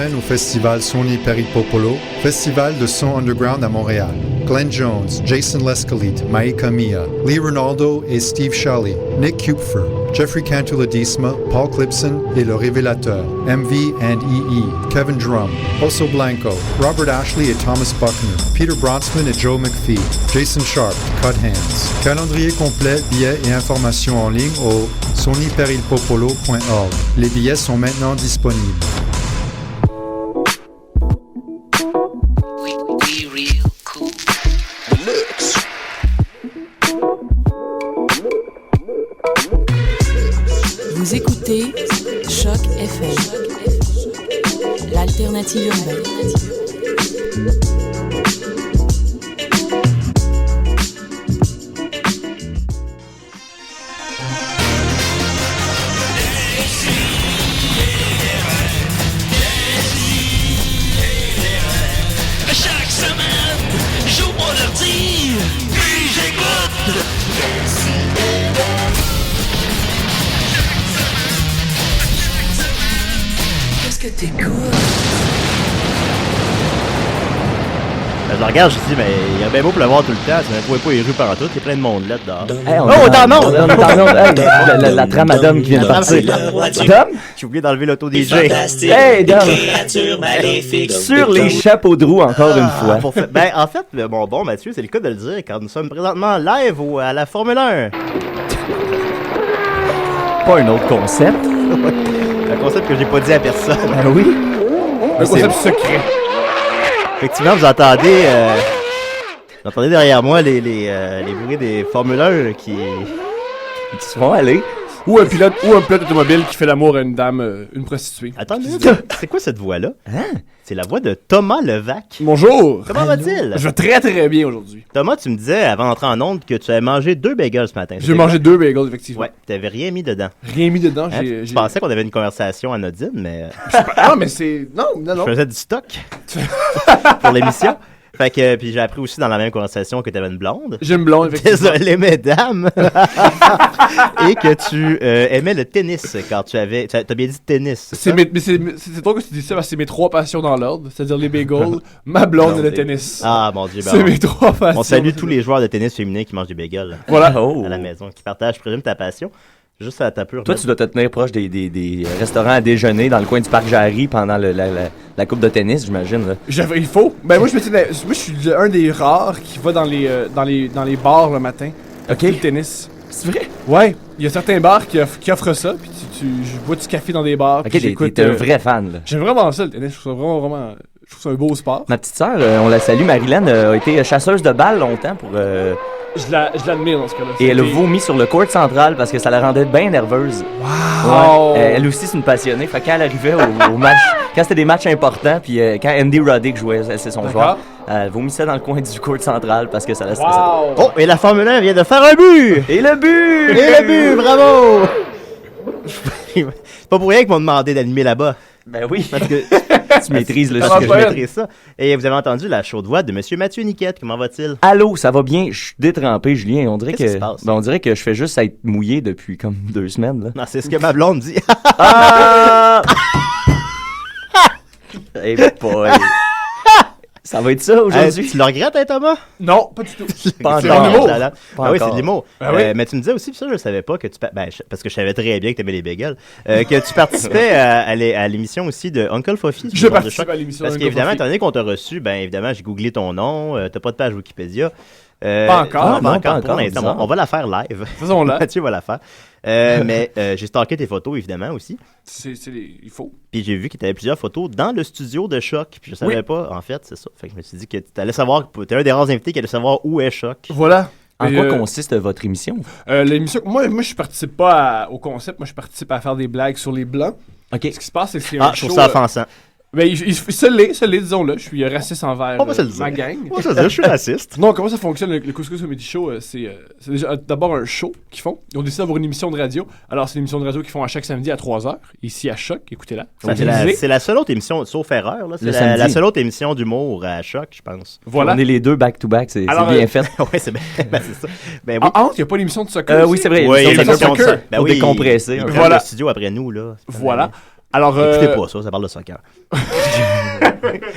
semaine au festival Sony Peripopolo, festival de son underground à Montréal. Glenn Jones, Jason Lescalite, Maika Mia, Lee Ronaldo et Steve Shelley, Nick Kupfer, Jeffrey Cantuladisma, Paul Clipson et Le Révélateur, MV and EE, Kevin Drum, Oso Blanco, Robert Ashley et Thomas Buckner, Peter Bronsman et Joe McPhee, Jason Sharp, Cut Hands. Calendrier complet, billets et informations en ligne au sonyperilpopolo.org. Les billets sont maintenant disponibles. Vous écoutez Choc FM, l'alternative urbaine. Chaque semaine, j'ouvre mon ordi, puis j'écoute. Qu'est-ce que t'écoutes? Je le regarde, je dis, mais il y a bien beau pleuvoir tout le temps, tu ne trouvais pas les rues partout, il y a plein de monde là dedans. Hey, on est en onde! On est en onde! Hey, la trame à Dom qui vient de partir. Dom? J'ai oublié d'enlever l'auto DJ. Hey, Dom! Sur les chapeaux de roue, encore une fois. Ben, en fait, bon, Mathieu, c'est le cas de le dire, quand nous sommes présentement live à la Formule 1. Pas un autre concept. Un concept que j'ai pas dit à personne. Ben oui. Un concept secret. Effectivement, vous entendez derrière moi les bruits des Formule 1 qui se font aller. Ou un pilote automobile qui fait l'amour à une dame, une prostituée. Attends, c'est quoi cette voix-là? Hein? C'est la voix de Thomas Levac. Bonjour! Comment va-t-il? Je vais très très bien aujourd'hui. Thomas, tu me disais avant d'entrer en onde que tu avais mangé 2 bagels ce matin. J'ai mangé 2 bagels, effectivement. Ouais, t'avais rien mis dedans. Rien mis dedans. Hein? Je pensais qu'on avait une conversation anodine, mais... Non, mais c'est... Non. Je faisais du stock pour l'émission. Fait que, puis j'ai appris aussi dans la même conversation que tu avais une blonde. J'ai une blonde, effectivement. Désolé, mesdames. Et que tu aimais le tennis quand tu avais... T'as bien dit tennis, c'est drôle que tu dis ça parce que c'est mes 3 passions dans l'ordre. C'est-à-dire les bagels, ma blonde et le tennis. Ah, mon Dieu. C'est mes 3 passions. On salue tous les joueurs de tennis féminins qui mangent des bagels. Voilà. À la maison, qui partagent, je présume, ta passion. Juste à ta pure. Toi, tu dois te tenir proche des restaurants à déjeuner dans le coin du parc Jarry pendant la coupe de tennis, j'imagine. Il faut. Ben moi, je suis un des rares qui va dans les bars le matin. OK. Le tennis. C'est vrai? Ouais. Il y a certains bars qui offrent ça, puis je bois du café dans des bars. OK, t'es un vrai fan, là. J'aime vraiment ça, le tennis. Je trouve ça vraiment... Je trouve ça un beau sport. Ma petite sœur, on la salue, Marilyn, a été chasseuse de balles longtemps pour... Je l'admire dans ce cas-là. Et elle a vomi sur le court central parce que ça la rendait bien nerveuse. Wow! Ouais. Elle aussi, c'est une passionnée. Fait quand elle arrivait au match, quand c'était des matchs importants, puis quand Andy Roddick jouait, c'est son joueur, elle vomissait dans le coin du court central parce que ça la stressait. Wow! Oh, et la Formule 1 vient de faire un but! Et le but! Et le but, bravo! C'est pas pour rien qu'ils m'ont demandé d'animer là-bas. Ben oui. Parce que tu maîtrises le parce que sujet. je maîtrise ça. Et vous avez entendu la chaude voix de Monsieur Mathieu Niquette. Comment va-t-il? Allô, ça va bien? Je suis détrempé, Julien. On dirait Qu'est-ce qui se passe? on dirait que je fais juste être mouillé depuis comme 2 semaines. Là. Non, c'est ce que ma blonde dit. Ah! Hey boy. Ça va être ça aujourd'hui. Tu le regrettes, hein, Thomas? Non, pas du tout. Pas C'est encore. un humour. Ah oui, c'est de l'humour. Ah oui. Mais tu me disais aussi, puis ça, je ne savais pas, que parce que je savais très bien que tu aimais les bagels, que tu participais à l'émission aussi de Uncle Fofi. Je participe à l'émission Parce Uncle qu'évidemment, Fofi. étant donné qu'on t'a reçu, ben évidemment, j'ai googlé ton nom, t'as pas de page Wikipédia. Pas encore. Non, pas Pour encore, l'instant. bizarre. On va la faire live. Faisons-la. Mathieu va la faire. Mais j'ai stalké tes photos, évidemment, aussi. Il faut. Puis j'ai vu que tu avais plusieurs photos dans le studio de Choc. Puis je savais pas, en fait, c'est ça. Fait que je me suis dit que tu allais savoir, t'es un des rares invités qui allait savoir où est Choc. Voilà. En quoi consiste votre émission? L'émission, moi je participe pas au concept, moi je participe à faire des blagues sur les blancs. OK. Ce qui se passe, c'est que c'est un Je show... trouve ça offensant. Ben, se l'est, disons-le. Je suis raciste envers On va se le dire. ma gang. On va se le dire, je suis raciste. Non, comment ça fonctionne le Couscous Comedy Show? C'est déjà d'abord un show qu'ils font. Ils ont décidé d'avoir une émission de radio. Alors, c'est une émission de radio qu'ils font à chaque samedi à 3h. Ici à Choc, écoutez-la. C'est la seule autre émission, sauf erreur, là. C'est la seule autre émission d'humour à Choc, je pense. Voilà. On est les deux back-to-back, c'est Alors, bien fait. Ouais, c'est bien. C'est ça. Ben oui. Ah, il n'y a pas l'émission de soccer. Oui, c'est vrai. Oui, l'émission l'émission de de soccer. ça. Ben Pour oui, décompresser. ils Voilà. prennent le studio après nous, là. Voilà. Alors, Écoutez pas ça parle de soccer.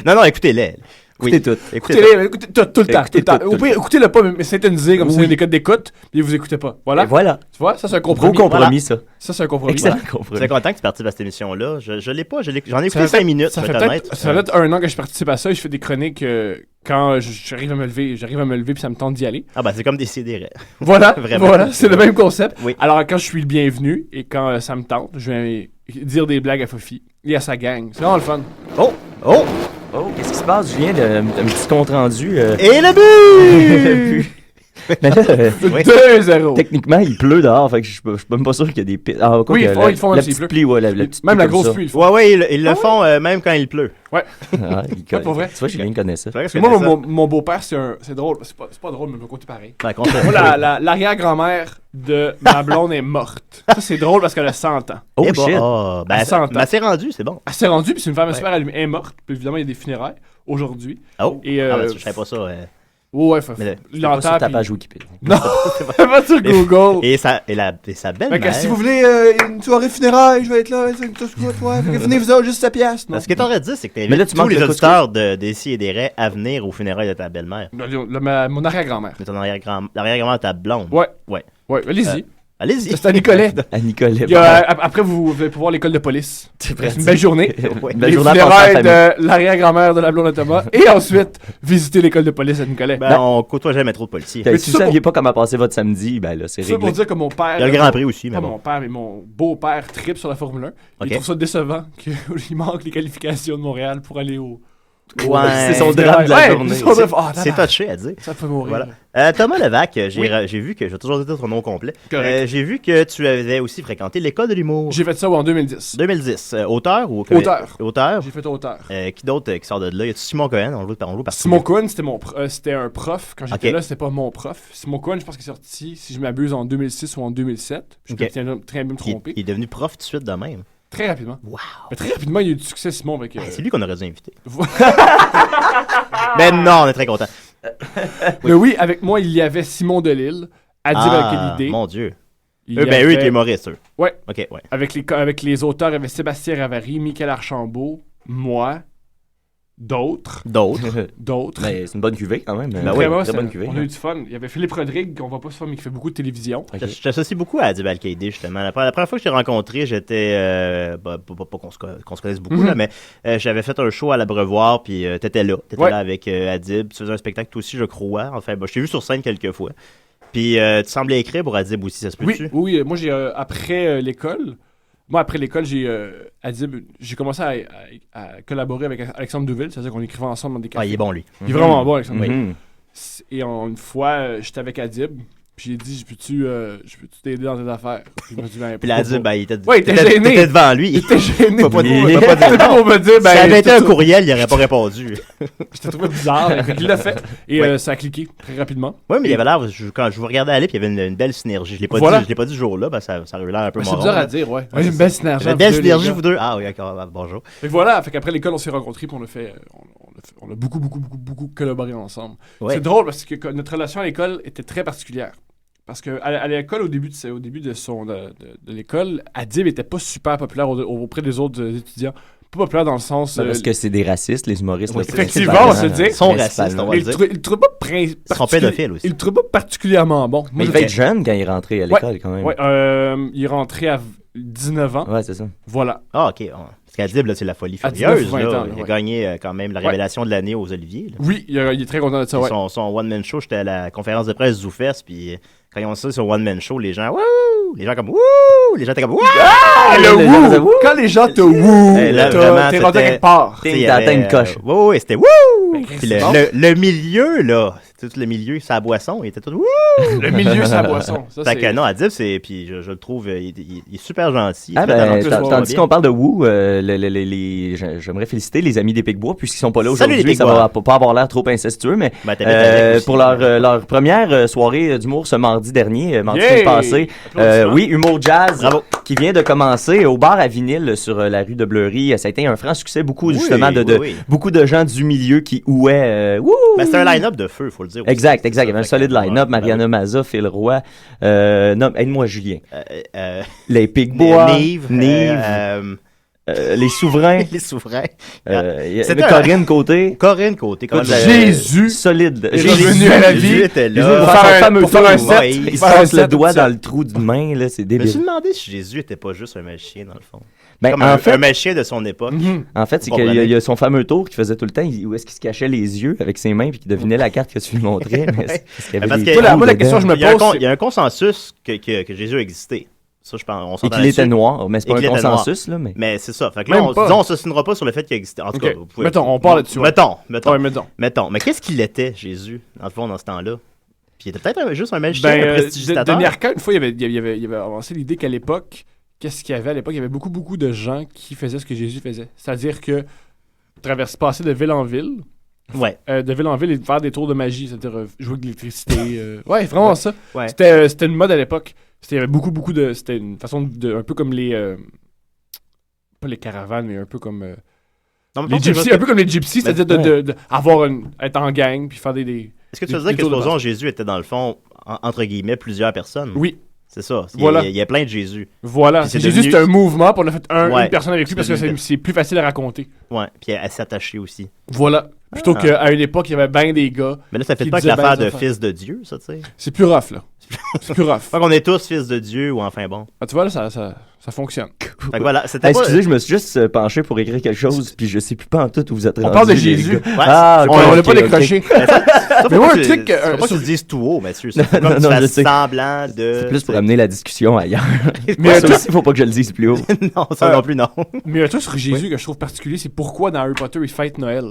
non, écoutez-les. Écoutez tout. Écoutez-le, écoutez tout le temps. Écoutez Tout le temps. tout, Au tout pire, écoutez-le pas, mais synthétisez comme Oui. si c'était des codes d'écoute, puis vous écoutez pas. Voilà. Et voilà. Tu vois, ça c'est un Gros compromis. compromis, ça. Ça c'est un compromis. Excellent Voilà. Je compromis. suis content que tu participes à cette émission-là. Je l'ai pas, j'en ai Ça écouté fait 5 minutes, Ça je fait vais être honnête. peut-être 1 an que je participe à ça et je fais des chroniques quand j'arrive à me lever puis ça me tente d'y aller. Ah ben c'est comme des CDR. Voilà, Vraiment. voilà, c'est le même concept. Oui. Alors quand je suis le bienvenu et quand ça me tente, je vais dire des blagues à Fofi et à sa gang. C'est vraiment le fun. Oh! Oh, qu'est-ce qui se passe, Julien, d'un petit compte rendu? Et le but! Mais là, Oui. 2-0. techniquement, il pleut dehors, fait que je suis même pas sûr qu'il y a des pistes. Ah, quoi Oui, que ils font la même s'il petite pleut. pluie, ouais, la petite Même pluie la comme grosse ça. pluie, il faut. Ouais, ils le font même quand il pleut. Ah, il pour vrai. Tu vois, Julien connaît ça. C'est vrai que Et moi, mon beau-père, c'est drôle. C'est pas drôle, mais de côté pareil. Ben, Moi, l'arrière-grand-mère de ma blonde est morte. Ça, c'est drôle parce qu'elle a 100 ans. Oh, Eh shit. ben, À 100 ans. c'est rendu, c'est bon. Elle s'est rendue, puis c'est une femme super allumée. Elle est morte, puis évidemment, il y a des funérailles aujourd'hui. Oh! Et, Ben, je savais pas ça. Ouais, Mais C'est pas sur ta page Wikipédia. Non, va sur Google. Et sa Fait belle-mère. que si vous voulez une soirée funéraille, je vais être là. Venez vous autres, juste sa pièce. Ce que t'aurais dit, c'est que Mais là, t'invites tu tous manques les de auditeurs d'Ici et des Raies à venir aux funérailles de ta belle-mère. Mon arrière-grand-mère. Mais ton arrière-grand-mère de ta blonde. Ouais. Ouais. Ouais, allez-y. Allez-y. C'est à Nicolet. À Nicolet. Il y a- après, vous allez pouvoir l'école de police. C'est une belle journée. Ouais. Une belle Les journée à passer en funérailles famille. de l'arrière-grand-mère de la blonde de Thomas. Et ensuite, visiter l'école de police à Nicolet. Ben, on côtoie jamais trop de policiers. Si vous ça saviez pas comment passer votre samedi, ben là, c'est C'est ça pour réglé. dire que mon père. Il y a le Grand Prix aussi, mais Pas bon. mon père, mais mon beau-père tripe sur la Formule 1. Ok. Il trouve ça décevant qu'il manque les qualifications de Montréal pour aller au. Ouais. C'est son drame de la Ouais, journée. son drame. Ah, C'est tabarnak. touché à dire. Ça fait mourir. Voilà. Thomas Levac, Oui. j'ai vu que, je vais toujours dire ton nom complet. Correct. J'ai vu que tu avais aussi fréquenté l'école de l'humour. J'ai fait ça en 2010. 2010. Auteur ou Auteur. J'ai fait auteur. Qui d'autre qui sort de là? Y a-tu Simon Cohen? On joue partout. Simon Cohen, c'était un prof. Quand j'étais Ok. là, c'était pas mon prof. Simon Cohen, je pense qu'il est sorti, si je m'abuse, en 2006 ou en 2007. Je peux Ok. très bien me tromper. Il est devenu prof tout de suite de même. Très rapidement. Wow! Mais très rapidement, il y a eu du succès, Simon. Avec, C'est lui qu'on aurait dû inviter. Voilà. Mais non, on est très content. Mais oui, avec moi, il y avait Simon Delille, Adib Al-Khalidé. Mon Dieu. Il Eux, y ben eux, avait- étaient humoristes, eux. Ouais. Ok, ouais. Avec les auteurs, il y avait Sébastien Ravary, Michael Archambault, moi, d'autres. D'autres. Mais c'est une bonne cuvée quand même. Ben Très oui, bon, très ça- bonne cuvée. on a eu du fun. Il y avait Philippe Rodrigue, qu'on voit pas souvent, mais qui fait beaucoup de télévision. Ok. Je t'associe beaucoup à Adib Al-Khalidé, justement. La première fois que je t'ai rencontré, j'étais. Pas qu'on se connaisse beaucoup, Mhm. là, mais j'avais fait un show à l'Abreuvoir, puis t'étais là. T'étais Ouais. là avec Adib. Tu faisais un spectacle, toi aussi, je crois. Enfin, je t'ai vu sur scène quelques fois. Puis tu semblais écrire pour Adib aussi, ça se peut-tu? Oui, moi, après l'école, Adib, j'ai commencé à collaborer avec Alexandre Douville, c'est-à-dire qu'on écrivait ensemble dans des Ah, cafés. il est bon, lui. Il est vraiment bon, Alexandre. Mhm. Et une fois, j'étais avec Adib, puis j'ai dit, je peux-tu t'aider dans tes affaires? Puis il m'a dit, ben, Puis là, pourquoi Adib, pas? ben, il était Ouais, il était gêné. t'étais devant lui. Il était gêné. Faut pas dire- Il faut pas dire était non. pour me dire, Si ça avait été un tout- courriel, il aurait pas répondu. Je t'ai trouvé bizarre. Fait qu'il l'a fait. Et Ouais. ça a cliqué très rapidement. Oui, mais il y avait l'air, quand je vous regardais aller, puis il y avait une belle synergie. Je l'ai pas Voilà. dit, je l'ai pas dit ce jour-là, ben ça avait l'air un peu C'est marrant. bizarre à dire, ouais. Ouais, une c'est belle ça. synergie. Une entre belle deux, les synergie, gars. vous deux. Ah oui, d'accord, bonjour. Fait que voilà, fait qu'après l'école, on s'est rencontrés, puis on a beaucoup collaboré ensemble. Ouais. C'est drôle parce que notre relation à l'école était très particulière. Parce que à l'école, au début de l'école, Adib était pas super populaire auprès des autres étudiants. Pas populaire dans le sens. Parce que c'est des racistes, les humoristes. Oui, là, effectivement, principalement, on se le dit. Ils sont principalement. racistes, on va il le dire. le trouvait pas Ils sont pédophiles aussi. Il le trouvait pas particulièrement bon. Mais il Moi, devait être jeune quand il est rentré à l'école, quand même. Ouais, il est rentré à 19 ans. Ouais, c'est ça. Voilà. Ah, ok. Parce qu'Adib, là, c'est la folie À furieuse. 19, 20 là. ans, Il a ouais. gagné quand même la Ouais. révélation de l'année aux Oliviers. là. Oui, il est très content de ça, Et ouais. son one-man show, j'étais à la conférence de presse Zoufest, puis quand ils ont ça sur one-man show, les gens, wouh! Les gens comme, wouh! Les gens étaient comme, wouh! Ah, le les gens faisaient wouh! Quand les gens te wouh, Là, vraiment, t'es rendu c'était- quelque part. T'es- Tu sais, il y t'as avait, atteint une coche. ouais, c'était wouh! Ben, Puis c'est bon. le milieu, là, tout le milieu, sa boisson, il était tout wouh! Le milieu, c'est la boisson. Ça, Fait que c'est... non, Adib, puis je le trouve, il est super gentil. Ah très ben, talentueux, ça va tandis bien. qu'on parle de Woo, j'aimerais féliciter les amis des Picbois, puisqu'ils sont pas là Salut, les aujourd'hui. Ça Picbois. va pas avoir l'air trop incestueux, mais Ben, t'habites avec aussi. pour leur première soirée d'humour ce mardi dernier, mardi Yay! passé, Applaudissements. oui, Humour Jazz, Bravo. qui vient de commencer au bar à vinyle sur la rue de Bleury. Ça a été un franc succès, beaucoup Oui, justement oui. beaucoup de gens du milieu qui ouaient. Wouh! Ben, c'était un line-up de feu, faut le dire. aussi. Exact. Il y avait un Fait que, solide line-up. ouais, Mariana Maza, Phil Roy. Non, aide-moi, Julien. euh, Les Picbois. Nive. Nive. Les souverains. Les souverains. C'était Corinne Côté. Corinne Côté. Jésus solide. est revenu à la vie. Jésus était Jésus, là. pour faire un set, Ouais, il se faire un passe le set, doigt tout ça. dans le trou d'une main, là, c'est Je me débile. suis demandé si Jésus était pas juste un magicien, dans le fond. Ben, Comme en un fait, magicien de son époque. En fait, c'est Pas qu'il y, problème. y a son fameux tour qu'il faisait tout le temps, où est-ce qu'il se cachait les yeux avec ses mains puis qu'il devinait la carte que tu lui montrais. Mais c'est- parce qu'il y avait Parce des que- trous moi, la dedans. question, je me Il y a un pose, il y a un consensus que Jésus a existé. Ça, je pense, on Et s'entend qu'il était là-dessus. noir, mais c'est Et pas un qu'il était consensus, là, mais... Mais c'est ça. Fait que là, Même on pas. disons, on s'assinera pas sur le fait qu'il existait. En tout Ok. cas, vous pouvez... Mettons, on parle là-dessus, ouais. Mettons. Ouais, mettons. Mettons. Mais qu'est-ce qu'il était, Jésus, dans le fond, dans ce temps-là? Puis il était peut-être juste un magicien, Ben, un prestidigitateur. Denis Arcand, une fois, il avait avancé l'idée qu'à l'époque, qu'est-ce qu'il y avait à l'époque? Il y avait beaucoup de gens qui faisaient ce que Jésus faisait. C'est-à-dire que passer de ville en ville, Ouais. et faire des tours de magie, c'est-à-dire jouer de l'électricité. Ouais, vraiment ça. Ouais. C'était une mode à l'époque. Il y avait beaucoup de... C'était une façon de... Un peu comme les... pas les caravanes, mais un peu comme... Non, mais les pense que gypsies, je- un peu comme les gypsies, c'est-à-dire être en gang, puis faire des Est-ce que tu veux des dire que, tours de supposons, magie. Jésus était, dans le fond, entre guillemets, plusieurs personnes? Oui, C'est ça. Voilà. Il y a plein de Jésus. voilà. Puis c'est Jésus, devenu- c'était un mouvement, puis on a fait Ouais. une personne avec lui C'est parce que devenu- c'est plus facile à raconter. Ouais. Puis elle s'attachait aussi. Voilà. Plutôt Ah. qu'à une époque, il y avait bien des gars. Mais là, ça fait Qui pas que disait l'affaire ben de des affaires. fils de Dieu, ça, tu sais. C'est plus rough, là. C'est plus rough. Fait qu'on est tous fils de Dieu ou enfin bon. Ah, tu vois, là, ça fonctionne. Fait que voilà, c'était pas... Excusez, je me suis juste penché pour écrire quelque chose, puis je sais plus pas en tout où vous êtes On rendu. parle de les Jésus. gars. Ouais, Ah, On ok, l'a ok, pas ok. décroché. Ça, Mais moi, faut un que truc, faut pas que tu moi, le dises tout haut, Mathieu. C'est comme Non, tu non, je fasses sais. semblant de... C'est plus pour amener la discussion ailleurs. Mais ça aussi, faut pas que je le dise plus haut. Non, ça non plus, non. Mais un truc sur Jésus que je trouve particulier, c'est pourquoi dans Harry Potter, ils fêtent Noël.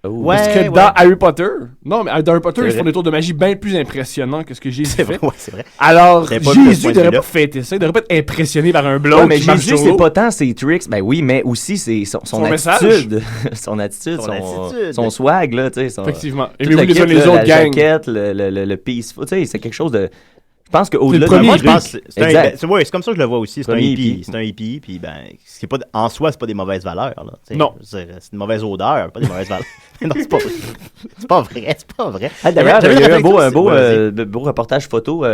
Ouais, Parce que ouais. dans Harry Potter, non, mais dans Harry Potter, C'est ils vrai. font des tours de magie bien plus impressionnants que ce que Jésus C'est vrai, fait. ouais, c'est vrai. Alors, J'avais pas vu de ce Jésus point de devrait vue-là. pas fêter ça. Il devrait pas être impressionné par un blond Ouais, mais qui marche Jésus, solo. c'est pas tant ses tricks, ben oui, mais aussi c'est son message. attitude. son attitude, Son attitude. son swag, là, tu sais. son- Effectivement. tout Aimez-vous le les kit, uns les là, autres, la gang. jaquette, le peaceful, tu sais, c'est quelque chose de... Je pense qu'au-delà C'est le de... premier Moi, je truc. pense que c'est Exact. c'est comme ça que je le vois aussi. C'est un Premier hippie. hippie. C'est un hippie, puis ben, ce qui est pas, en soi, c'est pas des mauvaises valeurs. Là, tu sais. Non. Je veux dire, c'est une mauvaise odeur, pas des mauvaises valeurs. Non, c'est pas vrai. C'est pas vrai, c'est pas vrai. Ah, d'ailleurs, J'avais il y a eu un réflexion beau, aussi. beau reportage photo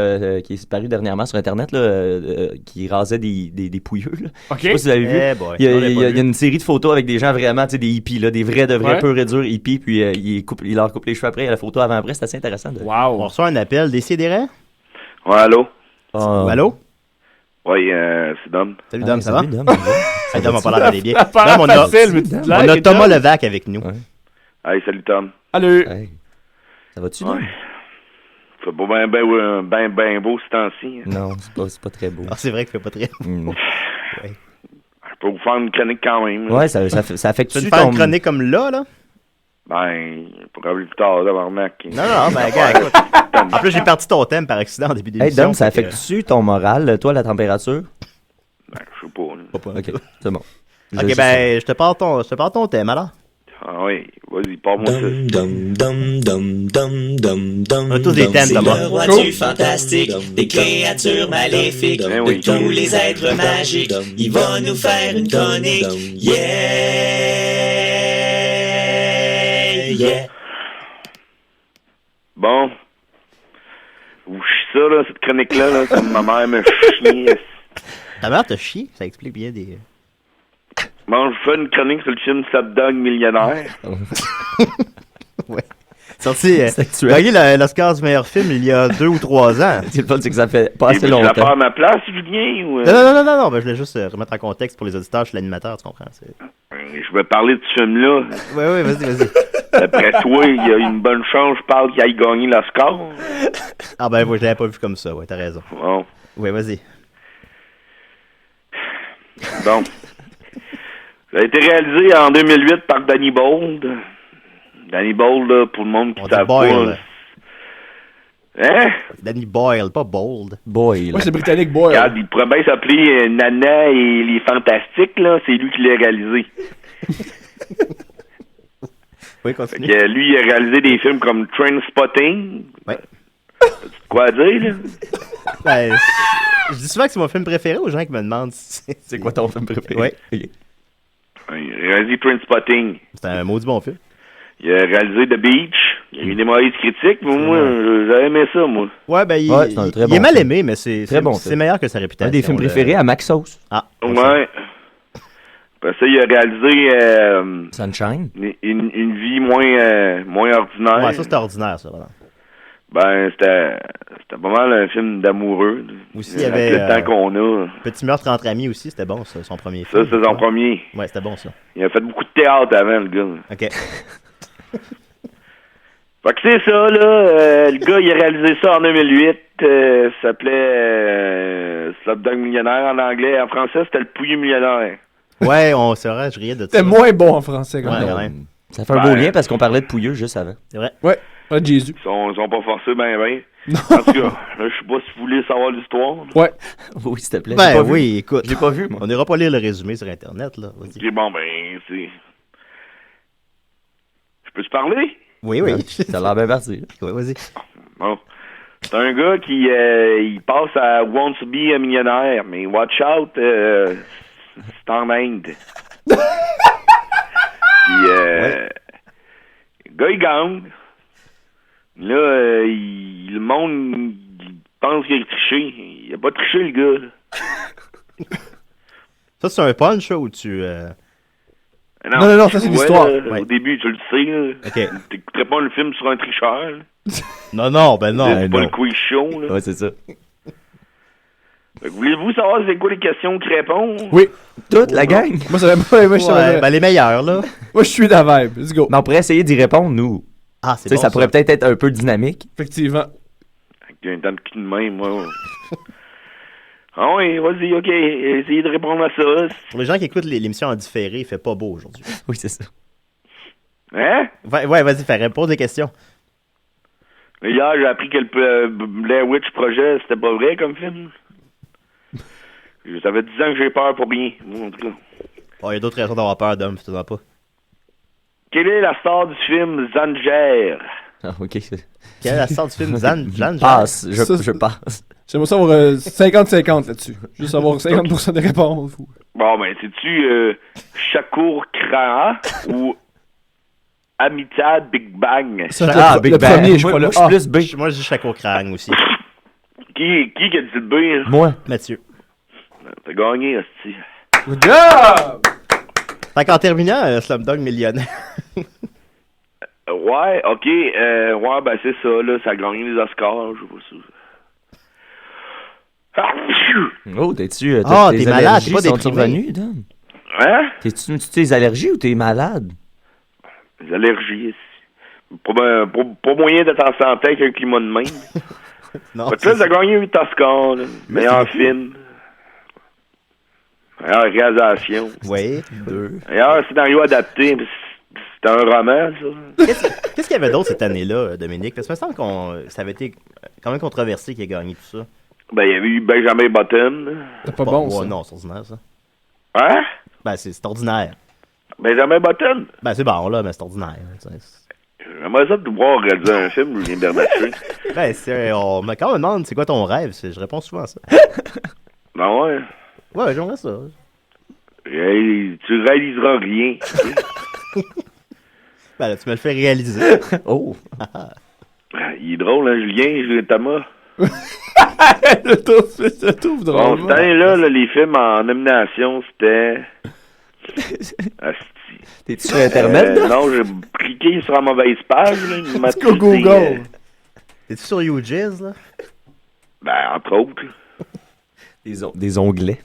qui est paru dernièrement sur Internet, là, qui rasait des pouilleux. Là. OK. Je sais pas si vous l'avez vu. Eh boy, Il y, a, on l'a il y pas a- il y a vu. une série de photos avec des gens vraiment, tu sais, des hippies, là, des vrais de vrais, Ouais. purs et durs hippies, puis il leur coupe les cheveux après, il y a la photo avant-après, c'est assez intéressant. On Wow. reçoit un appel. Décidérez. Ouais, allô? Ah. Allô? Oui, c'est Dom. Salut, Dom, ça va? Salut, Dom. Hey, Dom, on parle d'aller bien. Ça paraît Dom, on a, facile, mais tu te on blagues, a Thomas Dom. Levac avec nous. Ouais. Hey, salut Tom. Allô. Hey. Ça va-tu, Dom? Ouais. C'est pas ben beau ce temps-ci. Hein. Non, c'est pas très beau. Ah, c'est vrai qu'il fait pas très... Mm. Je peux vous faire une chronique quand même. là. Ouais, ça affecte Tu veux nous faire une chronique comme là? Ben, pour plus tard, d'abord, mec. Non, ben, gars, écoute. En plus, j'ai parti ton thème par accident au début Hey, d'émission. Dom, ça fait que- affecte-tu ton moral, toi, la température? Ben, je sais pas. là. Ok, c'est bon. Ok, ben, je te parle ton thème, alors. Ah oui, vas-y, parle-moi ça. On a tous des thèmes, C'est Thomas. le roi du fantastique, des créatures maléfiques, Ben de oui. tous les êtres magiques. Il va nous faire une tonique. Yeah. Bon. Où je suis ça, là, cette chronique-là, là, comme ma mère me chie. Ta mère t'a chié, ça explique bien des... Bon, je fais une chronique sur le film Sad Dog Millionnaire. Ouais. Sorti, C'est actuel. gagné l'Oscar du meilleur film il y a 2 ou 3 ans. C'est le fun, c'est que ça fait pas Et assez je la faire longtemps. à ma place, Julien, ou... Non, ben, je voulais juste remettre en contexte pour les auditeurs, je suis l'animateur, tu comprends? Je vais parler de ce film-là. Ouais, vas-y. D'après toi, il y a une bonne chance, je parle qu'il aille gagner l'Oscar. Ah ben, moi, je l'avais pas vu comme ça, ouais, t'as raison. Bon. Ouais, vas-y. Bon. Ça a été réalisé en 2008 par Danny Boyle. Danny Boyle, là, pour le monde qui On dit savent Boyle. pas. Hein? Danny Boyle, pas Bold. Boy, là. Moi, c'est britannique, boy. Regarde, il pourrait bien s'appeler Nana et les Fantastiques, là. C'est lui qui l'a réalisé. Oui, Fait continue. que, lui, il a réalisé des films comme Trainspotting. Ouais. T'as-tu de quoi à dire, là? Ben, je dis souvent que c'est mon film préféré aux gens qui me demandent si C'est quoi ton film préféré? Ouais. Ok. Il a réalisé Trainspotting. C'est un maudit bon film. Il a réalisé The Beach. Il a eu des mauvaises critiques, mais moi, j'ai aimé ça, moi. Ouais, ben, Ouais, c'est un très il bon est mal film. aimé, mais c'est Très bon c'est film. meilleur que sa réputation. Un des films là. préférés à Max Sauce. Ah, Ouais. Après ça, il a réalisé Sunshine. une vie moins ordinaire. Ouais, ça, c'était ordinaire, ça, vraiment. Ben, c'était pas mal un film d'amoureux. Aussi, il y Avec avait le temps qu'on a. Petit meurtre entre amis aussi, c'était bon, ça, son premier Ça, film. c'est son premier. Ouais, c'était bon, ça. Il a fait beaucoup de théâtre avant, le gars. OK. Fait que c'est ça, là. Le gars, il a réalisé ça en 2008. Ça s'appelait Slumdog Millionnaire en anglais. En français, c'était Le Pouilleux Millionnaire. Ouais, c'est vrai, je riais de ça. C'était moins bon en français, quand Ouais, même. quand même. Ça fait un beau lien parce qu'on parlait de Pouilleux juste avant. C'est vrai. Ouais, pas de Jésus. Ils sont pas forcés, ben. En tout cas, là, je sais pas si vous voulez savoir l'histoire. Ouais. Oui, s'il te plaît. Ben J'ai pas vu. oui, écoute. J'ai pas vu, moi. On n'ira pas lire le résumé sur Internet, là. Vas-y. Ok, bon, ben, c'est... Je peux te parler? Oui, oui. Ça a l'air bien parti. Oui, vas-y. Bon. C'est un gars qui il passe à Want to be a millionnaire, mais watch out, c'est en Inde. Puis, le gars, il gagne. Là, le monde, il pense qu'il a triché. Il a pas triché, le gars, là. Ça, c'est un punch, ça, ou tu... Non, ça, c'est ouais, l'histoire. là, Ouais. Au début, tu le sais, là. OK. T'écouterais pas le film sur un tricheur, là. Non, ben non. C'est pas le quiz show, là. Ouais, c'est ça. Fait que voulez-vous savoir c'est quoi les questions qu'il répond? Oui. Toute la gang. Moi, ça va pas. Moi, je Ouais, savais- ben les meilleurs, là. moi, je suis la vibe. Let's go. Mais on pourrait essayer d'y répondre, nous. Ah, Tu c'est sais, bon, ça pourrait peut-être être un peu dynamique. Effectivement. Avec un temps de cul de main, moi. Ah oui, vas-y, OK. Essayez de répondre à ça. Pour les gens qui écoutent l'émission en différé, il fait pas beau aujourd'hui. Oui, c'est ça. Hein? Ouais, vas-y, pose des questions. Hier, j'ai appris que le Blair Witch Project, c'était pas vrai comme film. Ça fait 10 ans que j'ai peur pour rien, moi, en tout cas. Oh, il y a d'autres raisons d'avoir peur, Dom, fais-toi pas. Quelle est la star du film Zanger? Ah, ok. Quelle est la sorte du film Zan? Passe. Ça, Je passe. J'aimerais savoir 50-50 là-dessus. Juste avoir 50% des réponses. Bon, ben, c'est-tu Shakur Khan ou Amitabh Big Bang? Ça, Ah, le Big le Bang. premier, je Moi, crois. moi, Là. je suis plus B. Moi, je dis Chaco Krang aussi. Qui a dit le B? Hein? Moi. Mathieu. T'as gagné, hostie. Good job! Fait qu'en terminant, Slumdog Millionnaire. Ouais, OK. Ouais, ben, c'est ça, là. Ça a gagné les Oscars, je sais pas ça. Ah, pfiou! Oh, t'es-tu. Ah, tes t'es malade, allergies t'es pas sont-tu déprimé. revenues, Dom? Hein? T'es-tu tes allergies ou t'es malade? Les allergies. Pas moyen d'être en santé avec un climat de même. Non, Fait que là, ça a gagné 8 Oscars, là. Meilleur film. Meilleure réalisation. Oui. Meilleur scénario adapté. C'est un roman, ça. Qu'est-ce qu'il y avait d'autre cette année-là, Dominique? Parce que ça me semble que ça avait été quand même controversé qu'il ait gagné tout ça. Ben, il y avait eu Benjamin Button. C'est pas bon, ça. Non, c'est ordinaire, ça. Hein? Ben, c'est ordinaire. Benjamin Button? Ben, c'est bon, là, mais c'est ordinaire. J'aimerais ça de voir réaliser un film, Julien Bernatchez. Ben, quand on me demande c'est quoi ton rêve, je réponds souvent à ça. Ben ouais. Ouais, j'aimerais ça. Hey, tu réaliseras rien. Ben, là, tu me le fais réaliser. Oh! Il est drôle, hein, Julien Thomas. Je le trouve Bon, drôle. cette année-là, les films en nomination, c'était... Asti. T'es-tu sur Internet, là? Non, j'ai cliqué sur la mauvaise page. Là. Il m'a Let's go, poussé, Google. T'es-tu sur YouJizz, là? Ben, entre autres. Des onglets.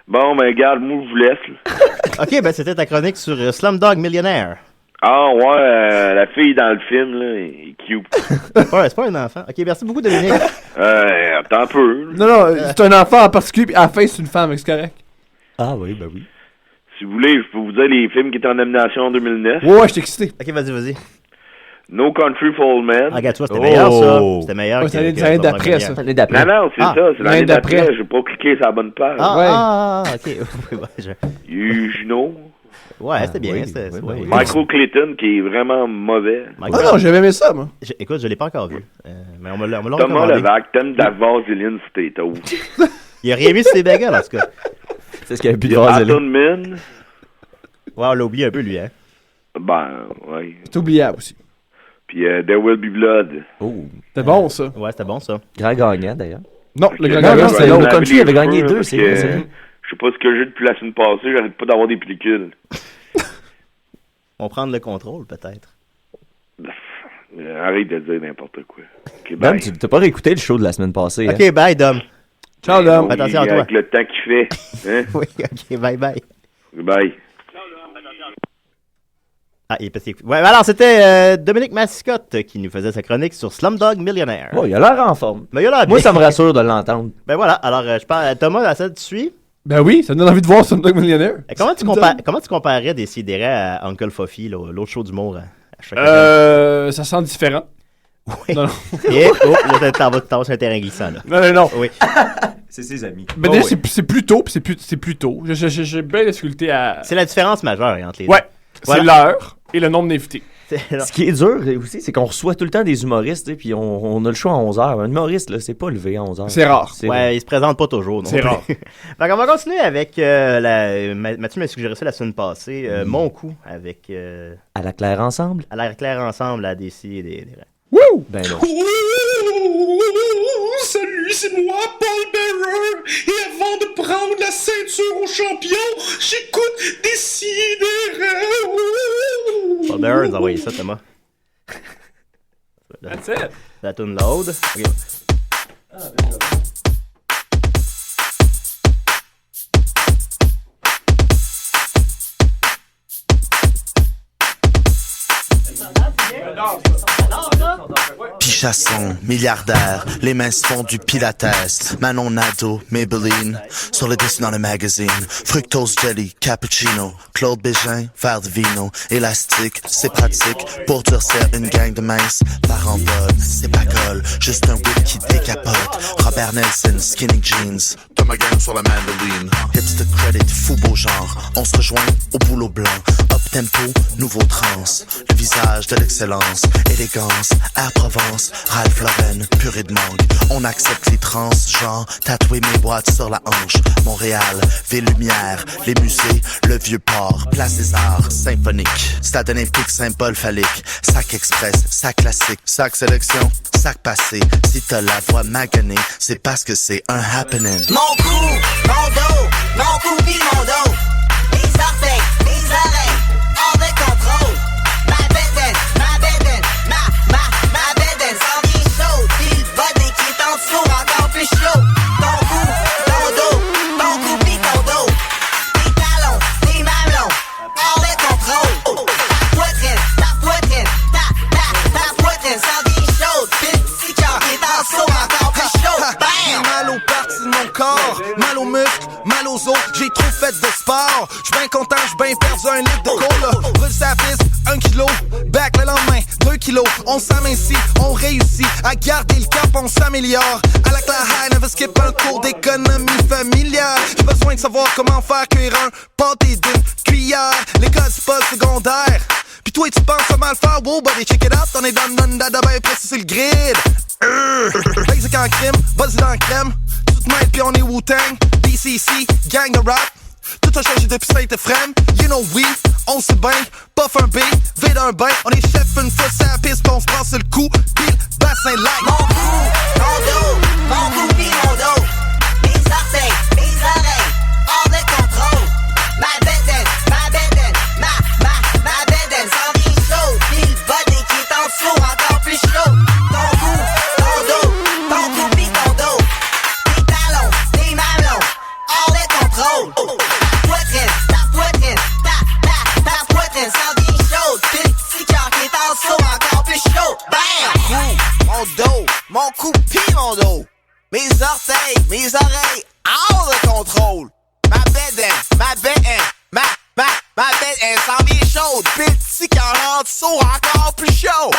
Bon, ben, regarde, moi, je vous laisse. Là. Ok, ben, c'était ta chronique sur Slumdog Millionnaire. Ah, ouais, la fille dans le film, là, est cute. C'est pas un enfant. Ok, merci beaucoup, Dominique. Attends un peu. Là. Non, c'est un enfant en particulier, puis à la fin, c'est une femme, c'est correct. Ah oui, ben oui. Si vous voulez, je peux vous dire les films qui étaient en nomination en 2009. Ouais, je suis excité. Ok, vas-y. No Country for Old Men. Ah, regarde, toi, c'était meilleur, ça. C'était meilleur Ouais, c'est l'année d'après, ça. L'année d'après. Non, c'est Ah, ça, c'est l'année l'année d'après. d'après. J'ai pas cliqué sur la bonne page. Ok. Il y a eu Juno. Ouais, c'était bien. oui, c'était- oui, ouais. oui. Michael Clayton, qui est vraiment mauvais. Ah non, j'avais aimé ça, moi. Écoute, je l'ai pas encore vu. Mais on me l'a Thomas recommandé. Levac, t'aimes de la vaseline sur tes toasts. Il a rien mis sur ses bagels, en tout cas. C'est ce qu'il y avait plus de Anton vaseline. Min. Ouais, on l'a oublié un peu, lui, hein. Ben, ouais. C'est oubliable aussi. Puis There Will Be Blood. Oh, C'était bon, ça. Ouais, c'était bon, ça. grand gagnant, d'ailleurs. Non, le grand Non, gagnant, non, c'est c'est l'autre. No Country, il avait gagné 2, c'est vrai. sais pas ce que j'ai depuis la semaine passée, j'arrête pas d'avoir des pellicules. On prend le contrôle, peut-être. Arrête de dire n'importe quoi. Okay, bye. Dom, tu t'as pas réécouté le show de la semaine passée. OK, bye, Dom. Ciao, Dom. Oui, Attention à toi. avec le temps qu'il fait. Hein? Oui, OK, bye. Bye. Ah, il est passé. Ouais, alors, c'était Dominique Mascotte qui nous faisait sa chronique sur Slumdog Millionaire. Oh, il a l'air en forme. Mais il a l'air Moi, bien. ça me rassure de l'entendre. Ben voilà, alors, je parle à Thomas, à ça, tu suis? Ben oui, ça me donne envie de voir Slumdog Millionaire. Comment tu comparais Décideret à Uncle Fofi, l'autre show d'humour? À chaque Ça sent différent. Oui. Non. Et, là, t'en vas sur un terrain glissant, là. Non. Oui. C'est ses amis. Ben déjà, c'est plus tôt, puis c'est plus tôt. J'ai bien la difficulté à... C'est la différence majeure entre les deux. Ouais, Voilà. c'est l'heure et le nombre d'invités. Ce qui est dur aussi, c'est qu'on reçoit tout le temps des humoristes, et puis on a le choix à 11h. Un humoriste, là, c'est pas levé à 11h. C'est rare. Ouais, il se présente pas toujours. C'est rare. Fait qu'on va continuer avec Mathieu m'a suggéré ça la semaine passée. Mon coup avec À la claire ensemble? à la claire ensemble à des Wouh! Ben non. Salut, c'est moi, Paul Bearer. Et avant de prendre la ceinture aux champions, j'écoute Décideret. Paul Bearer nous a envoyé ça, Thomas. That's it. La tune load. OK. Pichasson, milliardaire, les mains se font du pilates. Manon Nadeau, Maybelline, sur le dessin dans le magazine. Fructose jelly, cappuccino, Claude Bégin, verre de vino. Élastique, c'est pratique, pour durcir une gang de minces. Parambole, c'est pas colle, juste un whip qui décapote. Robert Nelson, skinny jeans, Thomas Gang sur la mandoline. Hipster credit, fou beau genre, on se rejoint au boulot blanc. Up tempo, nouveau trans, le visage de l'excellence, élégance, Air Provence, Ralph Lauren, purée de mangue. On accepte les trans, genre, tatouer mes boîtes sur la hanche. Montréal, Ville Lumière, les musées, le Vieux-Port, Place des Arts, Symphonique, Stade Olympique, symbole phallique, Sac Express, Sac Classique, Sac Sélection, Sac Passé. Si t'as la voix maganée, c'est parce que c'est un happening. Mon cou, mon dos, mon cou pis mon dos. Les orteils, les oreilles, hors de contrôle. Ma bédaine, ma bédaine, sans bien chaude. Pis le body qui est en dessous, encore plus chaud. Ton cou, ton dos, ton cou pis ton dos. Tes talons, tes mamelons, hors de contrôle. Ta poitrine, ta poitrine, sans bien chaude. Pis le petit cœur qui est en dessous, encore plus chaud. J'ai mal aux parties de mon corps, mal aux muscles, mal aux os, j'ai trop fait de sport. J'suis bien content, j'suis bien perdu 1 litre de cola. Brûle sa piste, 1 kilo, back le lendemain, 2 kilos. On s'amincit, on réussit à garder le cap, on s'améliore. À la claire high, never skip un cours d'économie familiale. J'ai besoin de savoir comment faire cuire un pâté d'une cuillère. L'école c'est pas le secondaire. Pis toi tu penses à mal faire, wow buddy, check it out, on est dans le nanda, ben précis sur le grid. Basic en crime, buzz dans la crème. Toute main pis on est Wu-Tang. BCC, gang de rap. Tout a changé depuis Saint-Ephraim. You know we, on se bain. Puff un B, vide un bain. On est chef une fois sur la piste, on se prend sur le coup. Pile, bassin light. Mon cou, mon dos, mon cou pis mon dos. Mes orteils, mes oreilles, hors de contrôle. Ma bédaine, ma bédaine, sans bien chaude. Pis le body qui est en dessous, encore plus chaud. Ton cou, ton dos, ton cou pis ton dos. Tes talons, tes mamelons, hors de contrôle. Ta poitrine, ta poitrine, sans bien chaude. Pis le petit cœur qui est en dessous, encore plus chaud. Bam! Mon dos, mon cou pis mon dos. Mes orteils, mes oreilles, hors de contrôle. Ma bédaine, ma bédaine sans bien chaude. Petit cœur en dessous, encore plus chaud.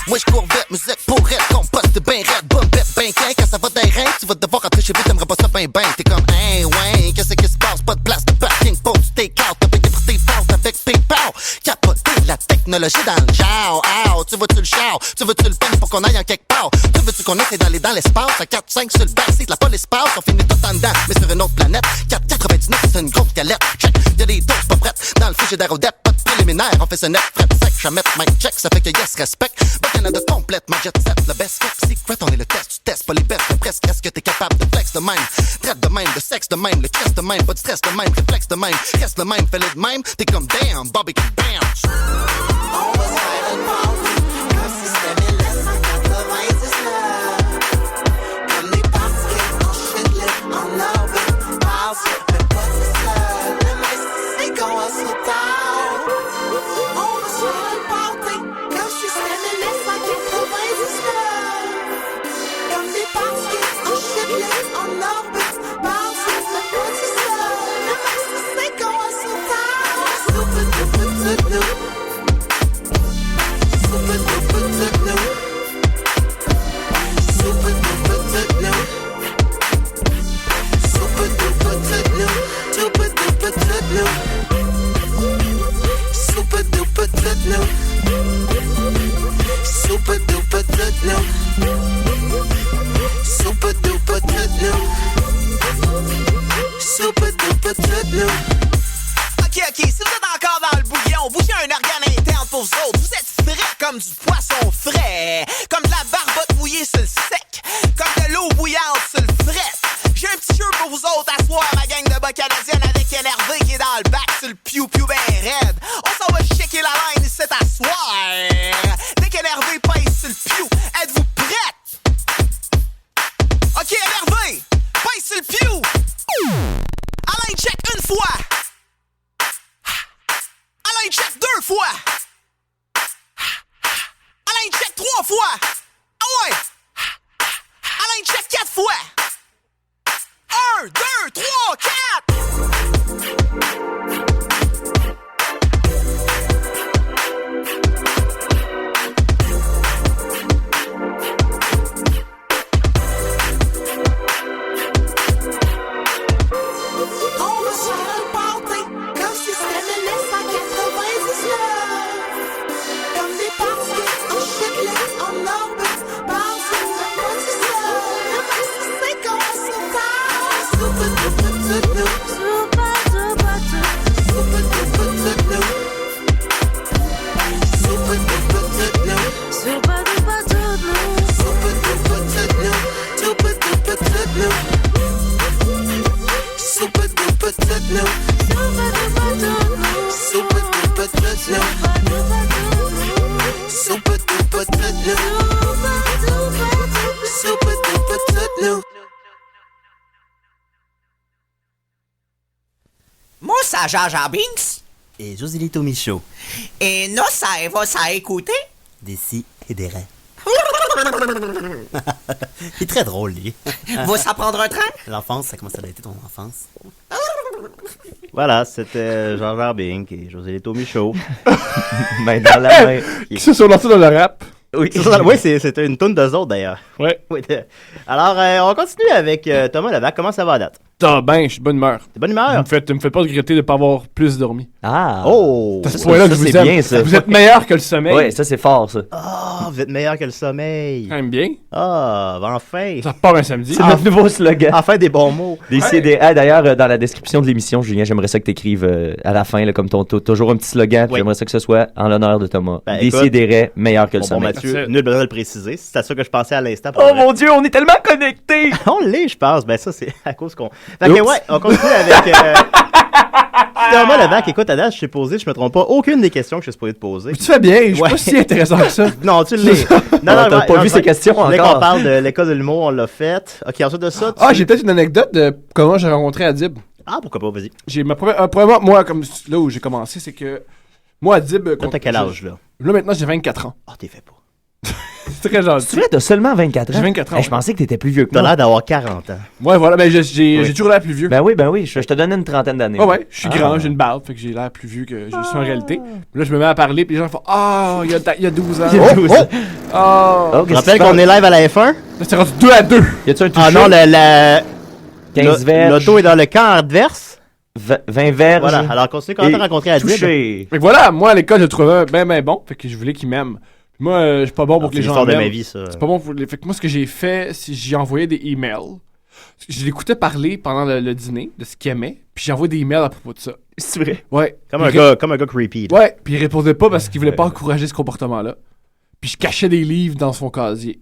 Moi je cours vite, musique pour rire, composte ben raide, boum bip ben quin. Quand ça va d'un rein, tu vas devoir rentrer chez vous, t'aimerais pas ça ben. T'es comme, hey ouais, qu'est-ce qui se passe? Pas de place de parking pour du take-out. T'as payé pour tes pâtes avec PayPal. Capoter la technologie dans le genre. Tu veux-tu le char? Tu veux-tu le pain pour qu'on aille en quelque part? Tu veux-tu qu'on essaie d'aller dans l'espace? À 4-5 sur le backseat, la police passe, on finit tout en dedans, mais sur une autre planète. 4,99 c'est une grosse galette. Check, y'a des doses pas prêtes dans le frigidaire au dep, pas de préliminaire. On fait ce net, fret sec, jamais mic check, ça fait que yes, respect. Canada complète, ma jet set, le best kept secret, on est le test, tu testes pas les bestes, mais presque, est-ce que t'es capable de flex de même, traite de même, de sexe de même, le stress de même, pas de stress de même, réflexe de même, reste le même, fais-le de même, t'es comme damn, Bobby can bounce. On va se faire une party, comme si c'était 1999. Comme des parties en shit-lit, en orbite, passe, mais pas tout seul. Le mec, c'est qu'on va se down. On va se faire une party, comme si c'était 1999. Comme des parties en shit-lit, en orbite, passe, mais pas tout seul. Le mec, c'est qu'on va se down. Super duper tout nous. Super duper tout nous. Super duper tout nous. Super duper tout nous. Super duper tout nous. Super duper tout nous. Super duper tout nous. Super duper tout nous. Super duper tout nous. Ok, si vous êtes encore dans le bouillon, vous j'ai un organe interne pour vous autres. Vous êtes frais comme du poisson frais, comme de la barbotte mouillée sur le sec, comme de l'eau bouillante sur le fret. J'ai un petit jeu pour vous autres à soir, ma gang de bas canadienne avec NRV qui est dans le bac sur le piou-piou ben raide. On s'en va checker la line ici à soir. Dès qu'NRV pèse sur le piou, êtes-vous prêtes? Ok, NRV, pèse sur le piou. Alain, check une fois. Alain, check 2 fois. Alain, check 3 fois. Ah ouais. Alain, check 4 fois. 1, 2, 3, 4. On va se faire une party, comme si c'était 1999. Comme des parties en shit-lit, en orbite, passe, mais pas tout seul. Le mec, c'est qu'on va se taire. Super duper tout nous. Super duper tout. Super duper tout nous. Super duper tout nous. Super duper tout nous. Super duper tout nous. Super duper tout nous. Super duper tout nous. Super duper tout nous. Super duper tout nous. Super duper tout nous. Moi, ça Jar Binks. Et Joselito Michaud. Et nous, ça va ça écouter. Des si et des raies. Il est très drôle, lui. Vous ça prendre un train? L'enfance, ça commence à être ton enfance. Voilà, c'était Jean-Jean Bink et Joselito Michaud. Main dans la main. Qui se sont lancés dans le rap. Oui, c'était une toune d'eux autres, d'ailleurs. Ouais. Oui, alors, on continue avec Thomas Levac. Comment ça va à date? Ah ben, je suis de bonne humeur. T'es de bonne humeur? Me faites pas regretter de ne pas avoir plus dormi. Ah! Oh! C'est à ce point-là que je vous aime. Bien, ça. Vous êtes meilleur que le sommeil. Ouais, ça c'est fort, ça. Ah, vous êtes meilleur que le sommeil. Quand même bien. Ah, enfin. Ça repart un samedi. C'est notre nouveau slogan. Enfin, des bons mots. Des CDA. D'ailleurs, dans la description de l'émission, Julien, j'aimerais ça que tu écrives à la fin, là, comme toujours un petit slogan. Oui. J'aimerais ça que ce soit en l'honneur de Thomas. Ben, Des écoute, CDA meilleur que le Bon, sommeil. Mathieu, nul besoin de le préciser. C'est à ça que je pensais à l'instant. Oh mon Dieu, on est tellement connectés! On l'est, je pense. Ben, ça, c'est à cause qu'on. Fait que, ouais, on continue avec. Thomas Levac, écoute, à date, je t'ai posé, je me trompe pas, aucune des questions que je suis supposé te poser. Tu fais bien, je suis Ouais. pas si intéressant que ça. Non, tu l'es. T'as pas vu ces questions Je voulais encore. qu'on parle de l'école de l'humour, on l'a fait. Ok, ensuite de ça. Ah, j'ai peut-être une anecdote de comment j'ai rencontré Adib. Ah, pourquoi pas, vas-y. J'ai premièrement, moi, comme là où j'ai commencé, c'est que moi, Adib. Là, t'as quel âge, là? Là, maintenant, j'ai 24 ans. Ah, t'es fait pas. C'est très gentil. Tu vois, t'as seulement 24 ans. J'ai 24 ans, Hey, je pensais que t'étais plus vieux que T'as moi. l'air d'avoir 40 ans. Ouais, voilà, ben j'ai toujours l'air plus vieux. Ben oui, je te donnais une trentaine d'années. Ah ouais, je suis Ah. grand, j'ai une barbe, fait que j'ai l'air plus vieux que je suis en réalité. Puis là, je me mets à parler, puis les gens font Ah, il y a 12 ans. Il y a 12 ans. Ah. Oh, Je qu'est-ce rappelle que tu qu'on est live à la F1. Là, c'est rendu 2-2. Y a-tu un touché? Ah non, 15 verges. l'auto est dans le camp adverse. 20 verges. Voilà, alors continue. Comment Et t'as rencontré Adib? touché. Fait que voilà, moi à l'école, je le trouvais ben bon, fait que je voulais qu'il m'aime. Puis moi, je suis pas bon pour que les gens C'est l'histoire de m'aiment. ma vie, ça. C'est pas bon pour les... Fait que moi, ce que j'ai fait, c'est j'ai envoyé des emails. Je l'écoutais parler pendant le dîner de ce qu'il aimait, puis j'ai envoyé des emails à propos de ça. C'est vrai. Ouais. Comme un gars creepy. là. Ouais, puis il répondait pas parce qu'il voulait pas encourager ce comportement-là. puis je cachais des livres dans son casier.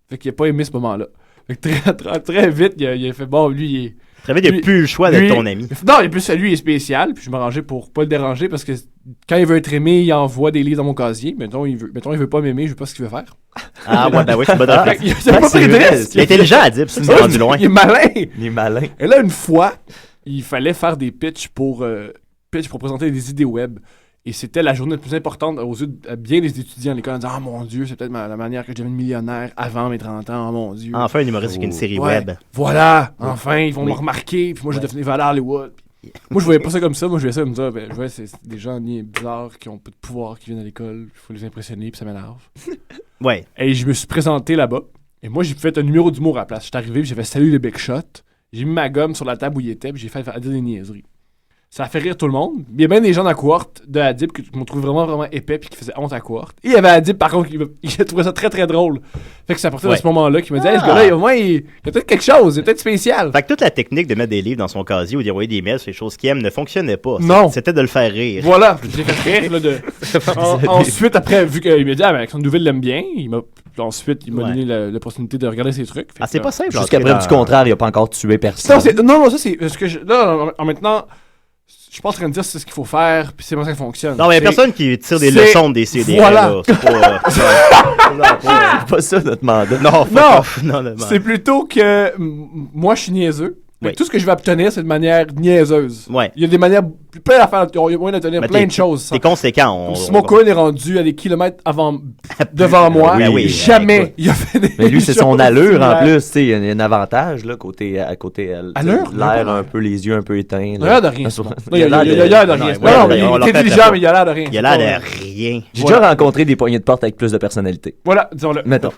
Fait qu'il a pas aimé ce moment-là. Fait que très vite, il a fait bon, lui, il est. Très vite, il n'y a plus le choix d'être ton ami. Non, il est plus lui, il est spécial, puis je m'arrangeais pour pas le déranger parce que quand il veut être aimé, il envoie des livres dans mon casier. Mettons, il veut pas m'aimer, je sais pas ce qu'il veut faire. Ah, ouais, ben oui, c'est une bonne réflexion. C'est pas très triste. Il est intelligent, Adib, c'est rendu loin. Il est malin. Il est malin. Et là, une fois, il fallait faire des pitchs pour présenter des idées web. Et c'était la journée la plus importante aux yeux de bien des étudiants à l'école en disant « Ah mon Dieu, c'est peut-être la manière que je devienne millionnaire avant mes 30 ans, oh mon Dieu. » Enfin, un humoriste avec une série web. Voilà, enfin, ils vont me remarquer, puis moi je devenais valeur à Hollywood. Moi je voyais pas ça comme ça, moi je voyais ça comme ça, je voyais c'est des gens bizarres qui ont peu de pouvoir, qui viennent à l'école, il faut les impressionner, puis ça m'énerve. Ouais. Et je me suis présenté là-bas, et moi j'ai fait un numéro d'humour à la place. J'étais arrivé, puis j'ai fait « Salut le Big Shot », j'ai mis ma gomme sur la table où il était, puis j'ai fait dire des niaiseries. Ça a fait rire tout le monde. Il y a bien des gens dans la cohorte de Adib qui m'ont trouvé vraiment épais puis qui faisaient honte à la cohorte. Et il y avait Adib, par contre, il a trouvé ça très très drôle. Fait que c'est à partir de ce moment-là qu'il me dit hey, ce gars-là, au moins, il y a peut-être quelque chose, il est peut-être spécial. Fait que toute la technique de mettre des livres dans son casier ou d'envoyer des mails sur les choses qu'il aime ne fonctionnait pas. Non. C'était de le faire rire. Voilà, j'ai fait rire. Là, ensuite, après, vu qu'il m'a dit Alexandre Douville l'aime bien, il m'a donné l'opportunité de regarder ses trucs. Ah, c'est pas simple. Jusqu'à preuve du contraire, il a pas encore tué personne. Non, ça c'est ce que là, maintenant. Je suis pas en train de dire c'est ce qu'il faut faire, puis c'est comment ça fonctionne. Non, mais il y a personne qui tire des leçons des CD. Voilà. C'est pas ça notre mandat. Non, c'est plutôt que moi, je suis niaiseux. Oui. Tout ce que je vais obtenir, c'est de manière niaiseuse. Ouais. Il y a des manières, plein d'affaires, il y a moyen d'obtenir plein de choses. C'est conséquent. Si mon coin est rendu à des kilomètres devant moi, jamais il a fait des mais lui, c'est son allure en plus. Il y a un avantage là, côté allure, l'air un peu, les yeux un peu éteints. Il a l'air de rien. Il a l'air de rien. Il est intelligent, mais il a l'air de rien. Il a l'air de rien. J'ai déjà rencontré des poignées de porte avec plus de personnalité. Voilà, disons-le. Mettons.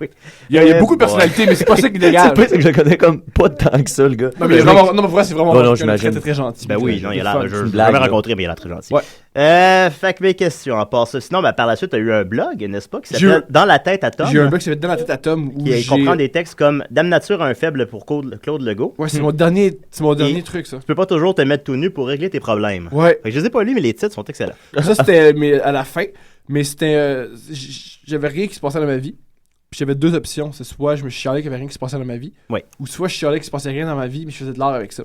Il y a beaucoup de personnalité, mais c'est pas ça qui dégage. C'est que je connais comme pas tant que ça, le gars. Non, mais vrai, c'est vraiment très gentil. Ben oui, non, il a l'air. Je l'ai jamais rencontré, mais il a l'air très gentil. Ouais. Fait que mes questions, à part ça. Sinon, par la suite, tu as eu un blog, n'est-ce pas, qui s'appelle Dans la tête à Tom. J'ai eu un blog qui s'appelle Dans la tête à Tom. Qui comprend des textes comme Dame Nature a un faible pour Claude Legault. Ouais, c'est mon dernier truc, ça. Tu peux pas toujours te mettre tout nu pour régler tes problèmes. Ouais. Fait que je les ai pas lus, mais les titres sont excellents. Ça, c'était à la fin. Mais c'était. J'avais rien qui se passait dans ma vie. Puis j'avais deux options. C'est soit je me chialais qu'il n'y avait rien qui se passait dans ma vie. Ouais. Ou soit je chialais qu'il se passait rien dans ma vie, mais je faisais de l'art avec ça.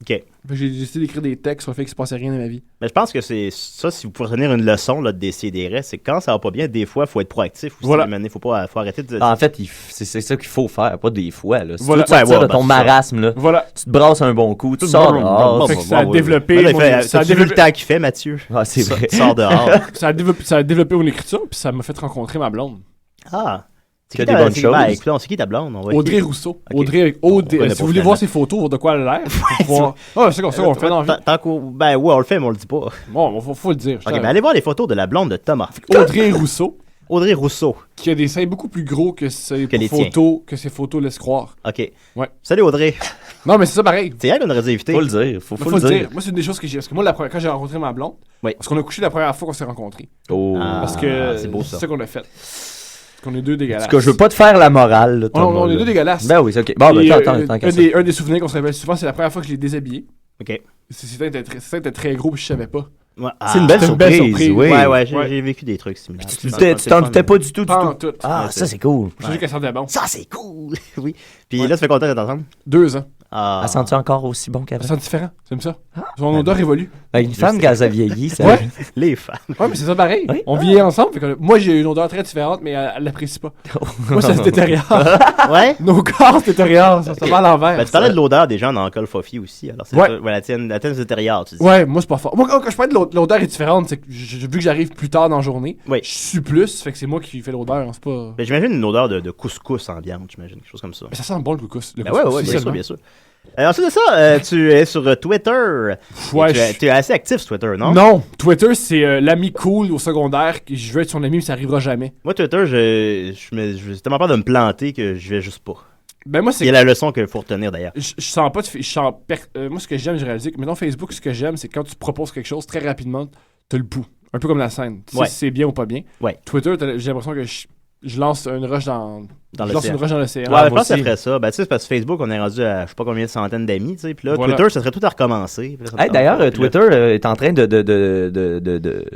OK. Fait que j'ai décidé d'écrire des textes sur le fait qu'il se passait rien dans ma vie. Mais je pense que c'est ça, si vous pouvez retenir une leçon là, de Décideret, c'est que quand ça va pas bien, des fois, il faut être proactif aussi. Voilà. Faut arrêter de... En fait, c'est ça qu'il faut faire, pas des fois. Là. Si voilà. tu veux sortir de ton marasme, là, voilà. tu te brasses un bon coup, tu sors dehors. Ça a développé... T'as-tu vu le temps qu'il fait, Mathieu? Ah, c'est vrai. Sors dehors. Ça a développé mon écriture, puis ça m'a fait rencontrer ma blonde. Ah! C'est des bonnes choses. Écoute, on sait qui ta blonde? Audrey Rousseau. Okay. Audrey avec O-D. Si vous voulez voir ses photos, de quoi elle a l'air. C'est comme ça qu'on le fait dans la vie. Ben ouais, on le fait, mais on le dit pas. Bon, faut le dire. Ok, ben allez voir les photos de la blonde de Thomas. Audrey Rousseau. Audrey Rousseau. Qui a des seins beaucoup plus gros que ses photos laissent croire. Ok. Ouais. Salut Audrey. Non, mais c'est ça pareil. C'est elle qu'on aurait dû inviter. Faut le dire. Faut le dire. Moi, c'est une des choses que j'ai. Parce que moi, quand j'ai rencontré ma blonde, parce qu'on a couché la première fois qu'on s'est rencontrés. Oh. Parce que c'est beau ça. C'est ça qu'on a fait. Qu'on est deux dégueulasses. En tout cas, je veux pas te faire la morale. Là, on est deux dégueulasses. Ben oui, c'est ok. Bon, ben attends. Un des souvenirs qu'on se rappelle souvent, c'est la première fois que je l'ai déshabillé. Ok. C'était très gros, puis je savais pas. Ouais, c'est une belle surprise. Oui. Ouais, j'ai vécu des trucs similaires. Tu t'en doutais pas du tout. Tout. Ah, ça c'est cool. Je sais qu'elle sentait bon. Ça c'est cool. Oui. Puis là, ça fait combien de temps d'être ensemble? 2 ans. Elle sent-tu encore aussi bon qu'avant? Elle sent différent, c'est ça. Son odeur évolue. Une femme, quand elle vieillit, ça... Ouais. Les femmes. Ouais, mais c'est ça pareil. Oui? On vieillit ensemble. Fait que, moi, j'ai une odeur très différente, mais elle l'apprécie pas. Moi, ça se détériore. Ouais? Nos corps se détériorent. Ça va à l'envers. Ben, tu parlais de l'odeur des gens dans Call Fofi aussi. Alors, c'est la tienne se détériore, tu dis. Ouais, moi, c'est pas fort. Moi, quand je parle de l'odeur est différente, c'est que vu que j'arrive plus tard dans la journée, je suis plus, fait que c'est moi qui fais l'odeur. C'est pas... Ben, j'imagine une odeur de couscous ambiante, j'imagine, quelque chose comme ça. Mais ça sent bon le couscous. Ouais, bien sûr. Ensuite de ça, tu es sur Twitter. Ouais, tu es assez actif sur Twitter, non? Non, Twitter, c'est l'ami cool au secondaire. Je veux être son ami, mais ça arrivera jamais. Moi, Twitter, j'ai tellement peur de me planter que je vais juste pas. Ben moi, c'est... Il y a la leçon qu'il faut retenir, d'ailleurs. Je sens pas moi, ce que j'aime, j'ai réalisé que maintenant, Facebook, ce que j'aime, c'est quand tu proposes quelque chose, très rapidement, t'as le pouls. Un peu comme la scène. Tu sais si c'est bien ou pas bien. Ouais. Twitter, j'ai l'impression que Je lance une rush dans l'océan. l'océan. Ouais, je pense que ça ferait ça. Ben, tu sais, c'est parce que Facebook, on est rendu à je sais pas combien de centaines d'amis, tu sais. Puis là, Voilà. Twitter, ça serait tout à recommencer. Puis là, ça D'ailleurs, puis là- Twitter est en train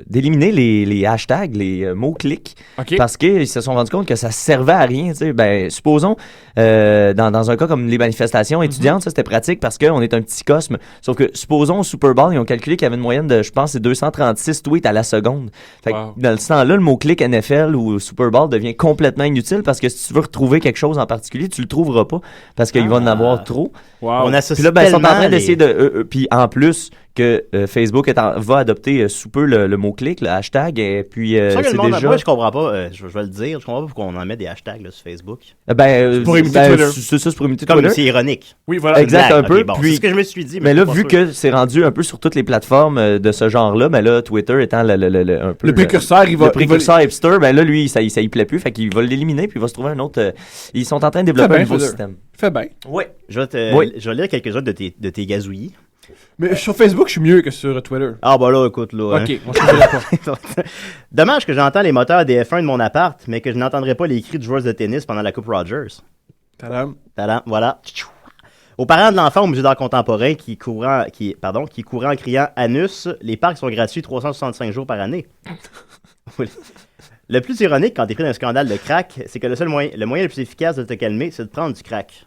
d'éliminer les hashtags, les mots-clics, OK. parce qu'ils se sont rendus compte que ça servait à rien. Tu sais. Ben, supposons, dans un cas comme les manifestations étudiantes, ça c'était pratique parce qu'on est un petit cosme. Sauf que, supposons, au Super Bowl, ils ont calculé qu'il y avait une moyenne de, je pense, c'est 236 tweets à la seconde. Fait que, Wow. dans ce temps-là, le mot-clic NFL ou Super Bowl devient complètement inutile parce que si tu veux retrouver quelque chose en particulier, tu le trouveras pas parce qu'il va en avoir trop. Wow. On associe Puis là, ben, ils sont en tellement train les- d'essayer de. Puis en plus que Facebook va adopter sous peu le mot-clic, le hashtag, et puis C'est sûr que c'est le monde, déjà. moi, je comprends pas, je vais le dire, je comprends pas pourquoi on en met des hashtags là, sur Facebook. pour imiter Twitter. C'est ça, c'est pour imiter Comme Twitter. c'est ironique. Oui, voilà. Exact, un Ok, peu. bon, Puis- c'est ce que je me suis dit. Mais je là, suis pas vu sûr. que c'est rendu un peu sur toutes les plateformes de ce genre-là, mais là, Twitter étant un peu Le précurseur, il va... le précurseur hipster, ben là, lui, ça y plaît plus, fait qu'il va l'éliminer, puis il va se trouver un autre. Ils sont en train de développer Fait un bien, nouveau Twitter. système. Fais bien. Ouais. Je vais lire quelques-uns de tes gazouillis. Mais sur Facebook, je suis mieux que sur Twitter. Ah, bah là, écoute, là. OK, moi, je te dirais pas. Dommage que j'entends les moteurs des F1 de mon appart, mais que je n'entendrai pas les cris de joueurs de tennis pendant la Coupe Rogers. Tadam. Tadam, voilà. Aux parents de l'enfant au musée d'art contemporain qui couraient en criant anus, les parcs sont gratuits 365 jours par année. Oui. Le plus ironique quand t'es pris d'un scandale de crack, c'est que le moyen le plus efficace de te calmer, c'est de prendre du crack.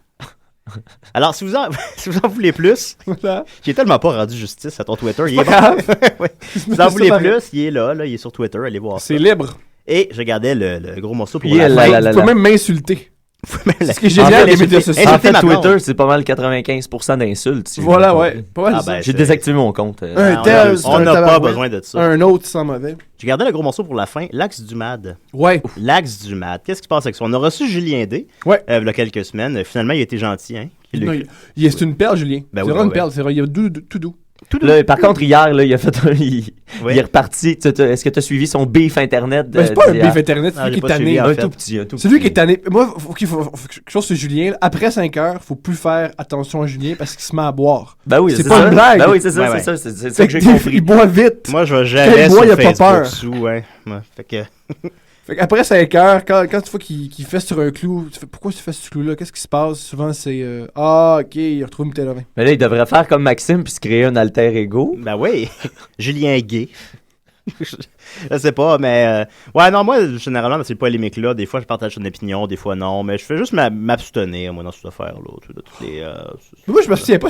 Alors, si vous en voulez plus, Voilà. j'ai tellement pas rendu justice à ton Twitter. Il Pas est grave. Oui. Si vous en voulez plus, il est là, il est sur Twitter, allez voir ça. C'est libre. Et je gardais le gros morceau pour Puis la fin. Tu peux même m'insulter. C'est ce qui est En génial fait, des médias sociaux. En fait, ma blonde. Twitter, c'est pas mal 95% d'insultes. si je Voilà, me trompe. ouais. Pas mal Ah, ça. ben, J'ai c'est- désactivé mon compte. Un on tel, a- c'est on un n'a pas tabarouette. besoin de ça. Un autre, sans mauvais. Je gardais le gros morceau pour la fin. L'axe du MAD. Ouais. L'axe du MAD. Qu'est-ce qui se passe avec ça? On a reçu Julien D. Ouais. Il y a quelques semaines. Finalement, il a été gentil. Hein? Non, c'est une perle, Julien. Ben c'est oui, vraiment une ouais. perle. Il y a tout doux. Là, par contre, hier, là, il a fait Oui. il est reparti. Est-ce que tu as suivi son beef Internet? Ben, c'est pas un d'hier? beef Internet, c'est Ah, lui j'ai qui est pas tanné. suivi, en Un fait. tout petit, un tout C'est lui petit. qui est tanné. Moi, faut quelque chose sur Julien. Après 5 heures, faut plus faire attention à Julien parce qu'il se met à boire. Ben oui, C'est c'est pas ça. une blague. Ben oui, c'est ça, Ouais, c'est ouais. ça. C'est ça Fait que j'ai que compris. il boit vite. Moi, je vais Quel jamais bois, sur il a pas Facebook peur. sous, ouais. Ouais, fait que... Fait qu'après 5 heures, quand tu vois qu'il fait sur un clou, tu fais pourquoi tu fais ce clou-là? Qu'est-ce qui se passe? Souvent, c'est ok, il a retrouvé une bouteille de vin. Mais là, il devrait faire comme Maxime puis se créer un alter ego. Ben oui. Julien Gay. Je sais pas, mais... Ouais, non, moi, généralement, dans ces polémiques-là, des fois, je partage une opinion, des fois, non. Mais je fais juste m'abstenir, moi, dans cette affaire-là. De toutes les... Mais moi, je me souviens pas,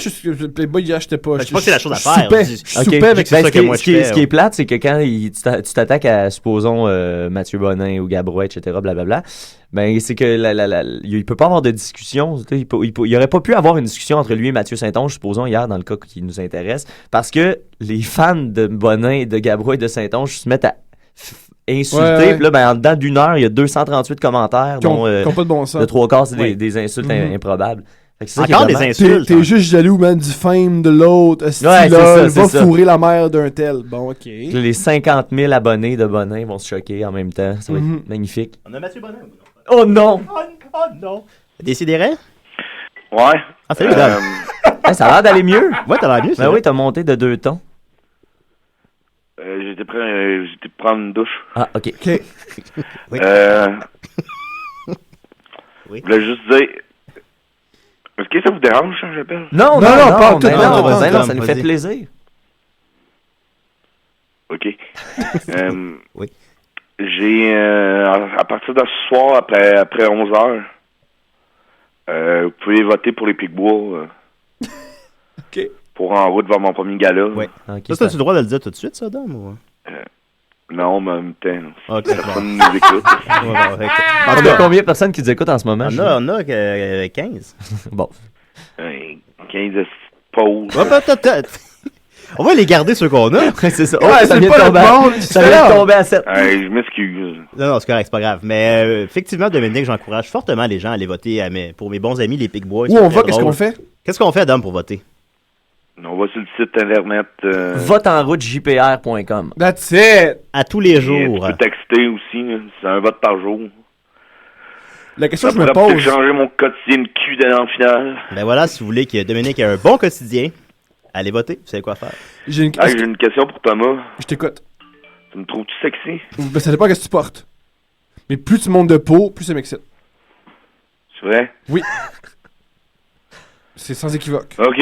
Playboy, il achetait pas. Ben, je pense que c'est la chose à faire. soupais. Je dis- Je Ok. soupais avec c'est ça Ben, que moi, ce qui est- je fais, ce qui est plate, c'est que quand tu t'attaques à, supposons, Mathieu Bonin ou Gabrois, etc., blablabla, ben, c'est que il peut pas avoir de discussion. Tu sais, il aurait pas pu avoir une discussion entre lui et Mathieu Saint-Onge, supposons, hier, dans le cas qui nous intéresse, parce que les fans de Bonin, de Gabrois et de Saint-Onge se mettent à insulter. Ouais. Puis là, ben, en dedans d'une heure, il y a 238 commentaires, Qui ont dont pas de bon sens. le 3/4, c'est Oui. des insultes Mhm. improbables. Fait que c'est ça qui est Encore des dommage. insultes. T'es juste jaloux, man, du fame de l'autre. Ouais, c'est ça, Va c'est ça. fourrer la mère d'un tel. Bon, ok. Puis là, les 50 000 abonnés de Bonin vont se choquer en même temps. Ça va Mhm. être magnifique. On a Mathieu Bonin. Oh non! Oh non! Décidérez? Ouais. Ah, salut, Dom. Hey, ça a l'air d'aller mieux. Ouais, t'as l'air mieux, c'est Ben vrai. oui, t'as monté de 2 tons. J'étais prendre une douche. Ah, ok. Ok. Oui. Oui. Je voulais juste dire... Est-ce que ça vous dérange, ça, j'appelle? Non, pas en tout, ben pas en non, tout, ben non, Tom, ça nous vas-y. fait plaisir. OK. Oui. J'ai, à partir de ce soir, après 11 heures, vous pouvez voter pour les Picbois Ok. pour En route vers mon premier gala. Ouais. Ok, Ça, t'as-tu le droit de le dire tout de suite, ça, Dom? Ou... Non, mais en même temps, Ok, personne nous écoute. Ouais, ouais, ok. En tout Il y a cas, combien de personnes qui nous écoutent en ce moment? on a 15. Bon. 15 pauses. Hop, hop, hop, hop. On va les garder, ceux qu'on a. c'est ça. Ouais, ça c'est vient pas de le tomber à- monde, ça c'est vient de là. tomber à 7. Je m'excuse. Non, c'est correct, c'est pas grave. Mais effectivement, Dominique, j'encourage fortement les gens à aller voter pour mes bons amis, les Picbois. Où on va, qu'est-ce qu'on fait? Qu'est-ce qu'on fait, Dom, pour voter? On va sur le site internet. Votenroutegepr.com. That's it! À tous les Tu jours. peux texter aussi. là. C'est un vote par jour. La question Ça que je me pourrait peut-être pose. changer mon quotidien de cul dans la finale. Ben voilà, si vous voulez que Dominique ait un bon quotidien, allez voter, vous savez quoi faire. J'ai une... J'ai une question pour Thomas. Je t'écoute. Tu me trouves-tu sexy? Ben, ça dépend qu'est-ce que tu portes. Mais plus tu montes de peau, plus ça m'excite. C'est vrai? Oui. C'est sans équivoque. OK.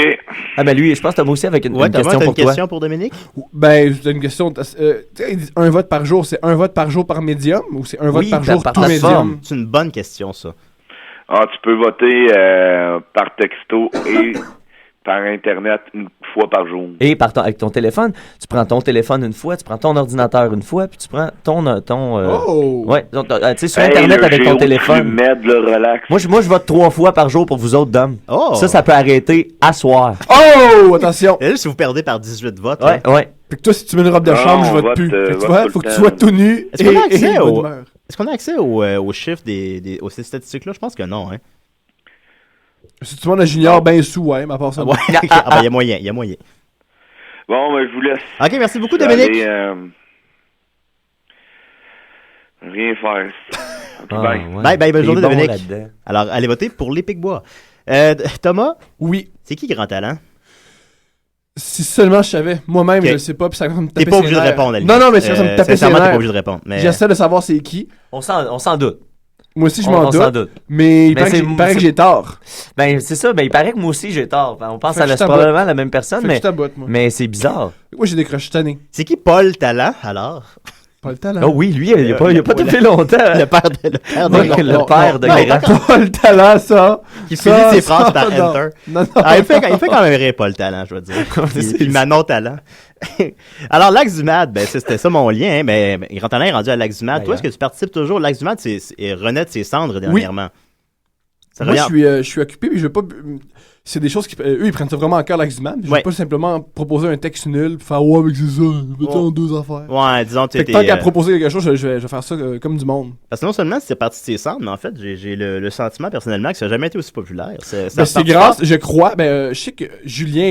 Ah, ben lui, je pense que Thomas aussi avec une Ouais, question t'as pour une question pour Dominique? Ben, c'est une question. Tu sais, ils disent un vote par jour, c'est un vote par jour par médium ou c'est un vote Oui, par jour par tout plateforme. médium? C'est une bonne question, ça. Ah, tu peux voter par texto et par Internet une fois par jour. Et avec ton téléphone, tu prends ton téléphone une fois, tu prends ton ordinateur une fois, puis tu prends ton Oh! ouais, tu sais, sur Internet avec ton téléphone. Relax. Moi, je vote 3 fois par jour pour vous autres, Dom. Oh! Ça peut arrêter à soir. Oh! Attention! Et là, si vous perdez par 18 votes, Ouais, là, ouais. Fait que toi, si tu mets une robe de Non, chambre, je on vote vote, plus. Fait que tu vote vois, tout faut le que tu temps. sois tout nu Est-ce qu'on a accès et bonne au- humeur. est-ce qu'on a accès aux chiffres aux statistiques-là? Je pense que non, hein. Si tu demandes à Junior ben sous, ouais, mais à part ça. Ah, ouais. Ah, ben, il y a moyen. Bon, ben, je vous laisse. OK, merci beaucoup, Je vais Dominique. aller, rien faire. OK, Ah, bye. ouais. Bye, bonne T'es journée, bon Dominique. là-dedans. Alors, allez voter pour les Picbois. Thomas, Oui. c'est qui Grand Talent? Si seulement je savais. Moi-même, Ok. je le sais pas, puis ça va me T'es taper pas ses obligé de nerfs. répondre, à la limite. Non, non, mais ça va me taper ses sincèrement, t'es pas nerfs. obligé de répondre. Mais... J'essaie de savoir c'est qui. On s'en doute. Moi aussi, je On m'en s'en doute. doute. Mais il Mais paraît que c'est- que j'ai tort. Ben, c'est ça. Ben, il paraît que moi aussi, j'ai tort. Ben, on pense Fait à que je c'est taboute. probablement la même personne, Fait que mais, je taboute, moi. mais c'est bizarre. Moi, j'ai décroché tanné. C'est qui Paul Talent, alors? Pas le talent. Oh oui, lui, il a pas depuis longtemps. Le père de Ouais, Grand. le père de non, Grand. Pas le talent, ça. Qui Ça, finit ses ça, phrases par non. Enter. Non, non. Ah, il fait quand même rire, Paul Talent, je veux dire. Puis Manon Talent. Alors, Lac du Mad, ben, c'était ça mon lien. Hein, mais Grand Talent est rendu à Lac du Mad. Toi, est-ce que tu participes toujours? Lac du Mad, renaît de ses cendres dernièrement. Ça Moi, revient- je suis occupé, mais je veux pas. C'est des choses qui. Eux, ils prennent ça vraiment en cœur, l'Axman. Je Ouais. veux pas simplement proposer un texte nul, puis faire ouais, avec c'est ça, mettons en deux affaires. Ouais, disons, tu Fait que tant qu'à proposer quelque chose, je vais faire ça comme du monde. Parce que non seulement c'est parti de ses cendres, mais en fait, j'ai le sentiment personnellement que ça n'a jamais été aussi populaire. Ben, c'est grâce, je crois, je sais que Julien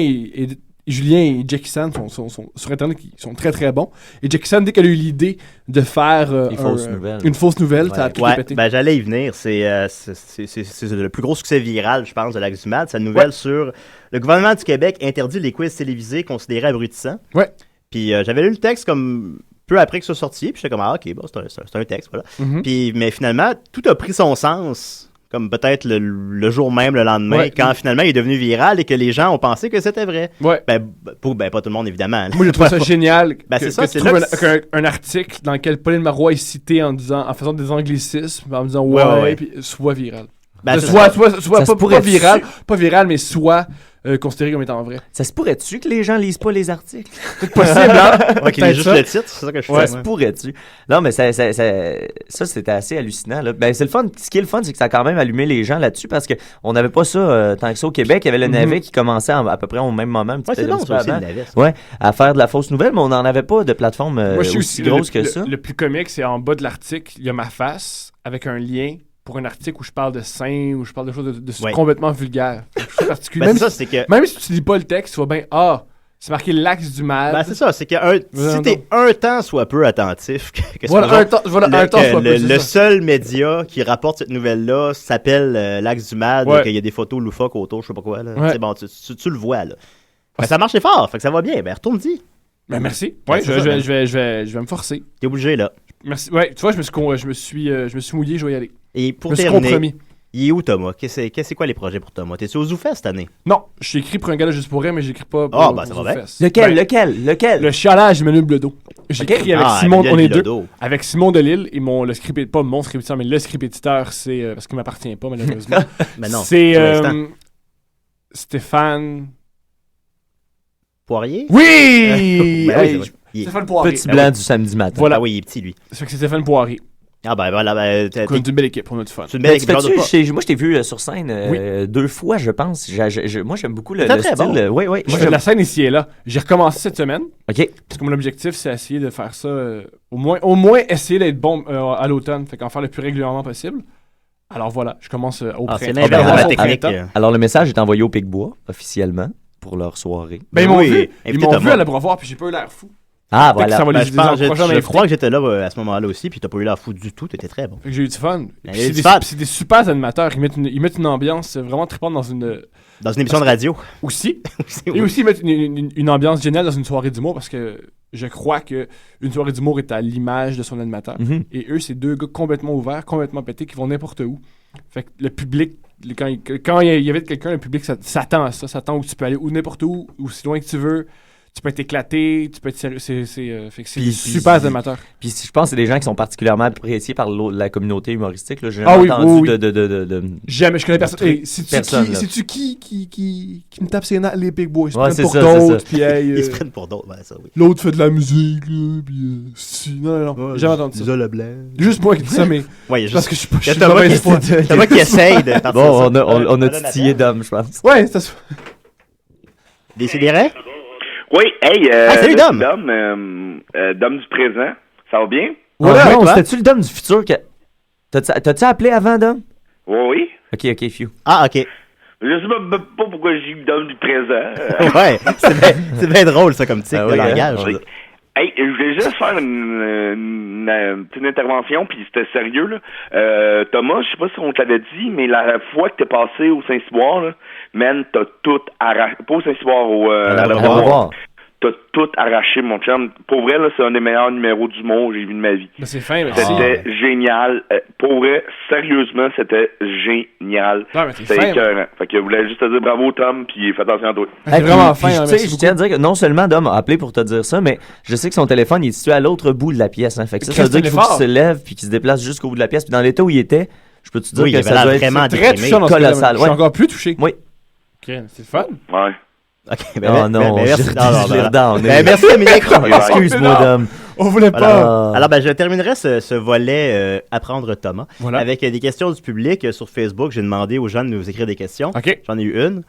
et Jackie San sont sur Internet, ils sont très très bons. Et Jackie San, dès qu'elle a eu l'idée de faire une fausse nouvelle, ça a tout Ouais, pété. ben j'allais y venir. C'est le plus gros succès viral, je pense, de Lac du Mad. C'est une nouvelle sur le gouvernement du Québec interdit les quiz télévisés considérés abrutissants. Ouais. Puis j'avais lu le texte comme peu après que ça sorti, puis j'étais comme ok, bon, c'est un texte, voilà. Mhm. Puis mais finalement, tout a pris son sens. Comme peut-être le jour même, le lendemain, Ouais. quand finalement il est devenu viral et que les gens ont pensé que c'était vrai. Ouais. Ben, pas tout le monde, évidemment. Moi, j'ai trouvé ça génial Ben, que c'est ça, tu c'est trouves là que un article dans lequel Pauline Marois est citée en faisant des anglicismes, en disant Ouais. puis soit viral. Ben, c'est soit Ça se pas pourrait viral, mais soit considéré comme étant vrai. Ça se pourrait-tu que les gens lisent pas les articles? C'est possible, hein? Ouais, qu'il ait juste le titre, c'est ça que je fais. Ça se pourrait-tu? Non, mais ça c'était assez hallucinant. Là. Ben, c'est le fun. Ce qui est le fun, c'est que ça a quand même allumé les gens là-dessus parce qu'on n'avait pas ça tant que ça au Québec. Il y avait le navet qui commençait à peu près au même moment. Ouais, c'est bon, ça aussi, le navet. Ouais, à faire de la fausse nouvelle, mais on n'en avait pas de plateforme Moi, je suis aussi grosse que ça. Le plus comique, c'est en bas de l'article, il y a ma face avec un lien pour un article où je parle de seins, où je parle de choses de Ouais. complètement vulgaires. Je trouve ça particulier. Ben, même, c'est ça, c'est que. même si tu lis pas le texte, tu vois bien, c'est marqué l'axe du mal. Ben, c'est ça, c'est que si t'es un temps soit peu attentif, que Voilà, un temps soit peu, le c'est ça. seul média qui rapporte cette nouvelle-là s'appelle l'Axe du Mad, Ouais. qu'il y a des photos loufoques autour, je sais pas quoi. Là. Ouais. C'est bon, tu le vois, là. Ben, ça marchait fort, fait que ça va bien. Ben, retourne-y. Ben, merci. Ben, Ouais, c'est ça, ben. je vais me forcer. T'es obligé, là. Merci. Ouais, tu vois, je me suis mouillé, je vais y aller. Et Je pour me suis terminer, compromis. il est où, Thomas? C'est quoi les projets pour Thomas? T'es-tu au ZooFest cette année? Non, j'ai écrit pour un gars là juste pour rien, mais j'écris pas pour Ah, ben, ça va bien. Fest. Lequel? Le chialage Manu Bledo. J'ai Ok. écrit avec Ah, Simon, Emilienne on est deux. Bilodeau. Avec Simon Delille et le script, pas mon script éditeur, mais le script éditeur, c'est parce qu'il m'appartient pas malheureusement. Mais non, C'est pour l'instant. Stéphane. Poirier? Oui! Ben oui, Hey, c'est vrai. Il est- Stéphane Poirier. Petit blanc du samedi matin. Voilà. Ah oui, il est petit, lui. Ça fait que c'est Stéphane Poirier. Ah ben voilà, ben, C'est une belle équipe, on a du fun. c'est une Ben, belle tu équipe. j'en doute fais-tu, pas. moi, je t'ai vu sur scène 2 fois, je pense. Moi, j'aime beaucoup le C'était très style. bon. Oui. Moi, Moi, je fais de j'aime. la scène ici et là. J'ai recommencé cette semaine. OK. Parce que mon objectif, c'est essayer de faire ça. Au moins essayer d'être bon à l'automne. Fait qu'en faire le plus régulièrement possible. Alors voilà, je commence au Ah, c'est printemps. l'inverse de On ma va au technique. printemps. Alors, le message est envoyé au Picbois, officiellement, pour leur soirée. Ben, ils m'ont Oui, vu. Ils invitez m'ont Thomas. vu à l'abreuvoir, puis j'ai pas eu l'air fou. Ah, Peut-être que voilà. ça va Ben, les je pense, encourager à je m'inviter. crois que j'étais là à ce moment-là aussi, puis t'as pas eu l'air fou du tout, t'étais très bon. Fait que j'ai eu du fun. Ben, Puis il y a c'est du des, fun. c'est des super animateurs. Ils mettent une ambiance vraiment trippante dans une. Dans une émission de radio. Aussi. Et Oui. aussi, ils mettent une ambiance géniale dans une soirée d'humour parce que je crois que une soirée d'humour est à l'image de son animateur. Mhm. Et eux, c'est deux gars complètement ouverts, complètement pétés, qui vont n'importe où. Fait que le public, quand il y avait quelqu'un, le public s'attend à ça, s'attend où tu peux aller où n'importe où, aussi loin que tu veux. Tu peux être éclaté, tu peux être sérieux. Fait que c'est Puis- super animateur. Puis je pense que c'est des gens qui sont particulièrement appréciés par la communauté humoristique. Là. J'ai Ah jamais oui, entendu oui, oui. de... Jamais, je connais personne. Hey, Personne, là. sais-tu qui me tape ses nerfs? Les big boys. Ils se Ouais, prennent c'est pour ça, c'est d'autres. ça. Puis hey, Ils se prennent pour d'autres, ben ça, oui. l'autre fait de la musique, là. Puis non. J'ai jamais entendu ça. le blanc. Juste moi qui dis ça, mais Ouais, il y a parce juste... que je suis pas. Il y a Je suis Thomas mauvaise qui, foi. Thomas qui essaye de partir Bon, ça. on a titillé d'hommes, je pense. Ouais, ça se Décidérez? Oui, hey, salut, là, Dom. Dom du présent. Ça va bien? Voilà, Ah, non, toi? c'était-tu le Dom du futur que... T'as-tu appelé avant, Dom? Oui. Ok, few. Ah, ok. Je sais pas pourquoi j'ai eu Dom du présent. Ouais, c'est bien drôle, ça, comme tic Ah de oui, langage. hein? Hey, je voulais juste faire une petite intervention, puis c'était sérieux, là. Thomas, je sais pas si on te l'avait dit, mais la fois que t'es passé au Saint-Cyboire, là, man, t'as tout arraché. Pas au Saint-Cyboire, à Au revoir. revoir. T'as tout arraché, mon chum. Pour vrai, là, c'est un des meilleurs numéros d'humour que j'ai vu de ma vie. Mais c'est fin, merci. C'était génial. Pour vrai, sérieusement, c'était génial. Non, mais t'es C'était fin. écœurant. Fait que je voulais juste te dire bravo, Tom, puis fais attention à toi. C'est vraiment Puis, fin, hein, tu sais, merci je tiens à beaucoup. dire que non seulement Dom a appelé pour te dire ça, mais je sais que son téléphone il est situé à l'autre bout de la pièce. Hein. Fait que ça veut dire qu'il faut qu'il se lève puis qu'il se déplace jusqu'au bout de la pièce. Puis dans l'état où il était, je peux te dire Oui, il que avait ça l'air doit être vraiment Très déprimé. touchant dans ce colossal, cas-là. Je suis ouais. encore plus touché. Oui. Ok, c'est le fun. Ouais. Ok, Oh non, merci. je l'ai redonné. Ben, merci, Dominique. Excuse-moi, Dom. On voulait pas. Alors, ben, je terminerai ce volet Apprendre Thomas Voilà. avec des questions du public sur Facebook. J'ai demandé aux gens de nous écrire des questions. Ok. J'en ai eu une.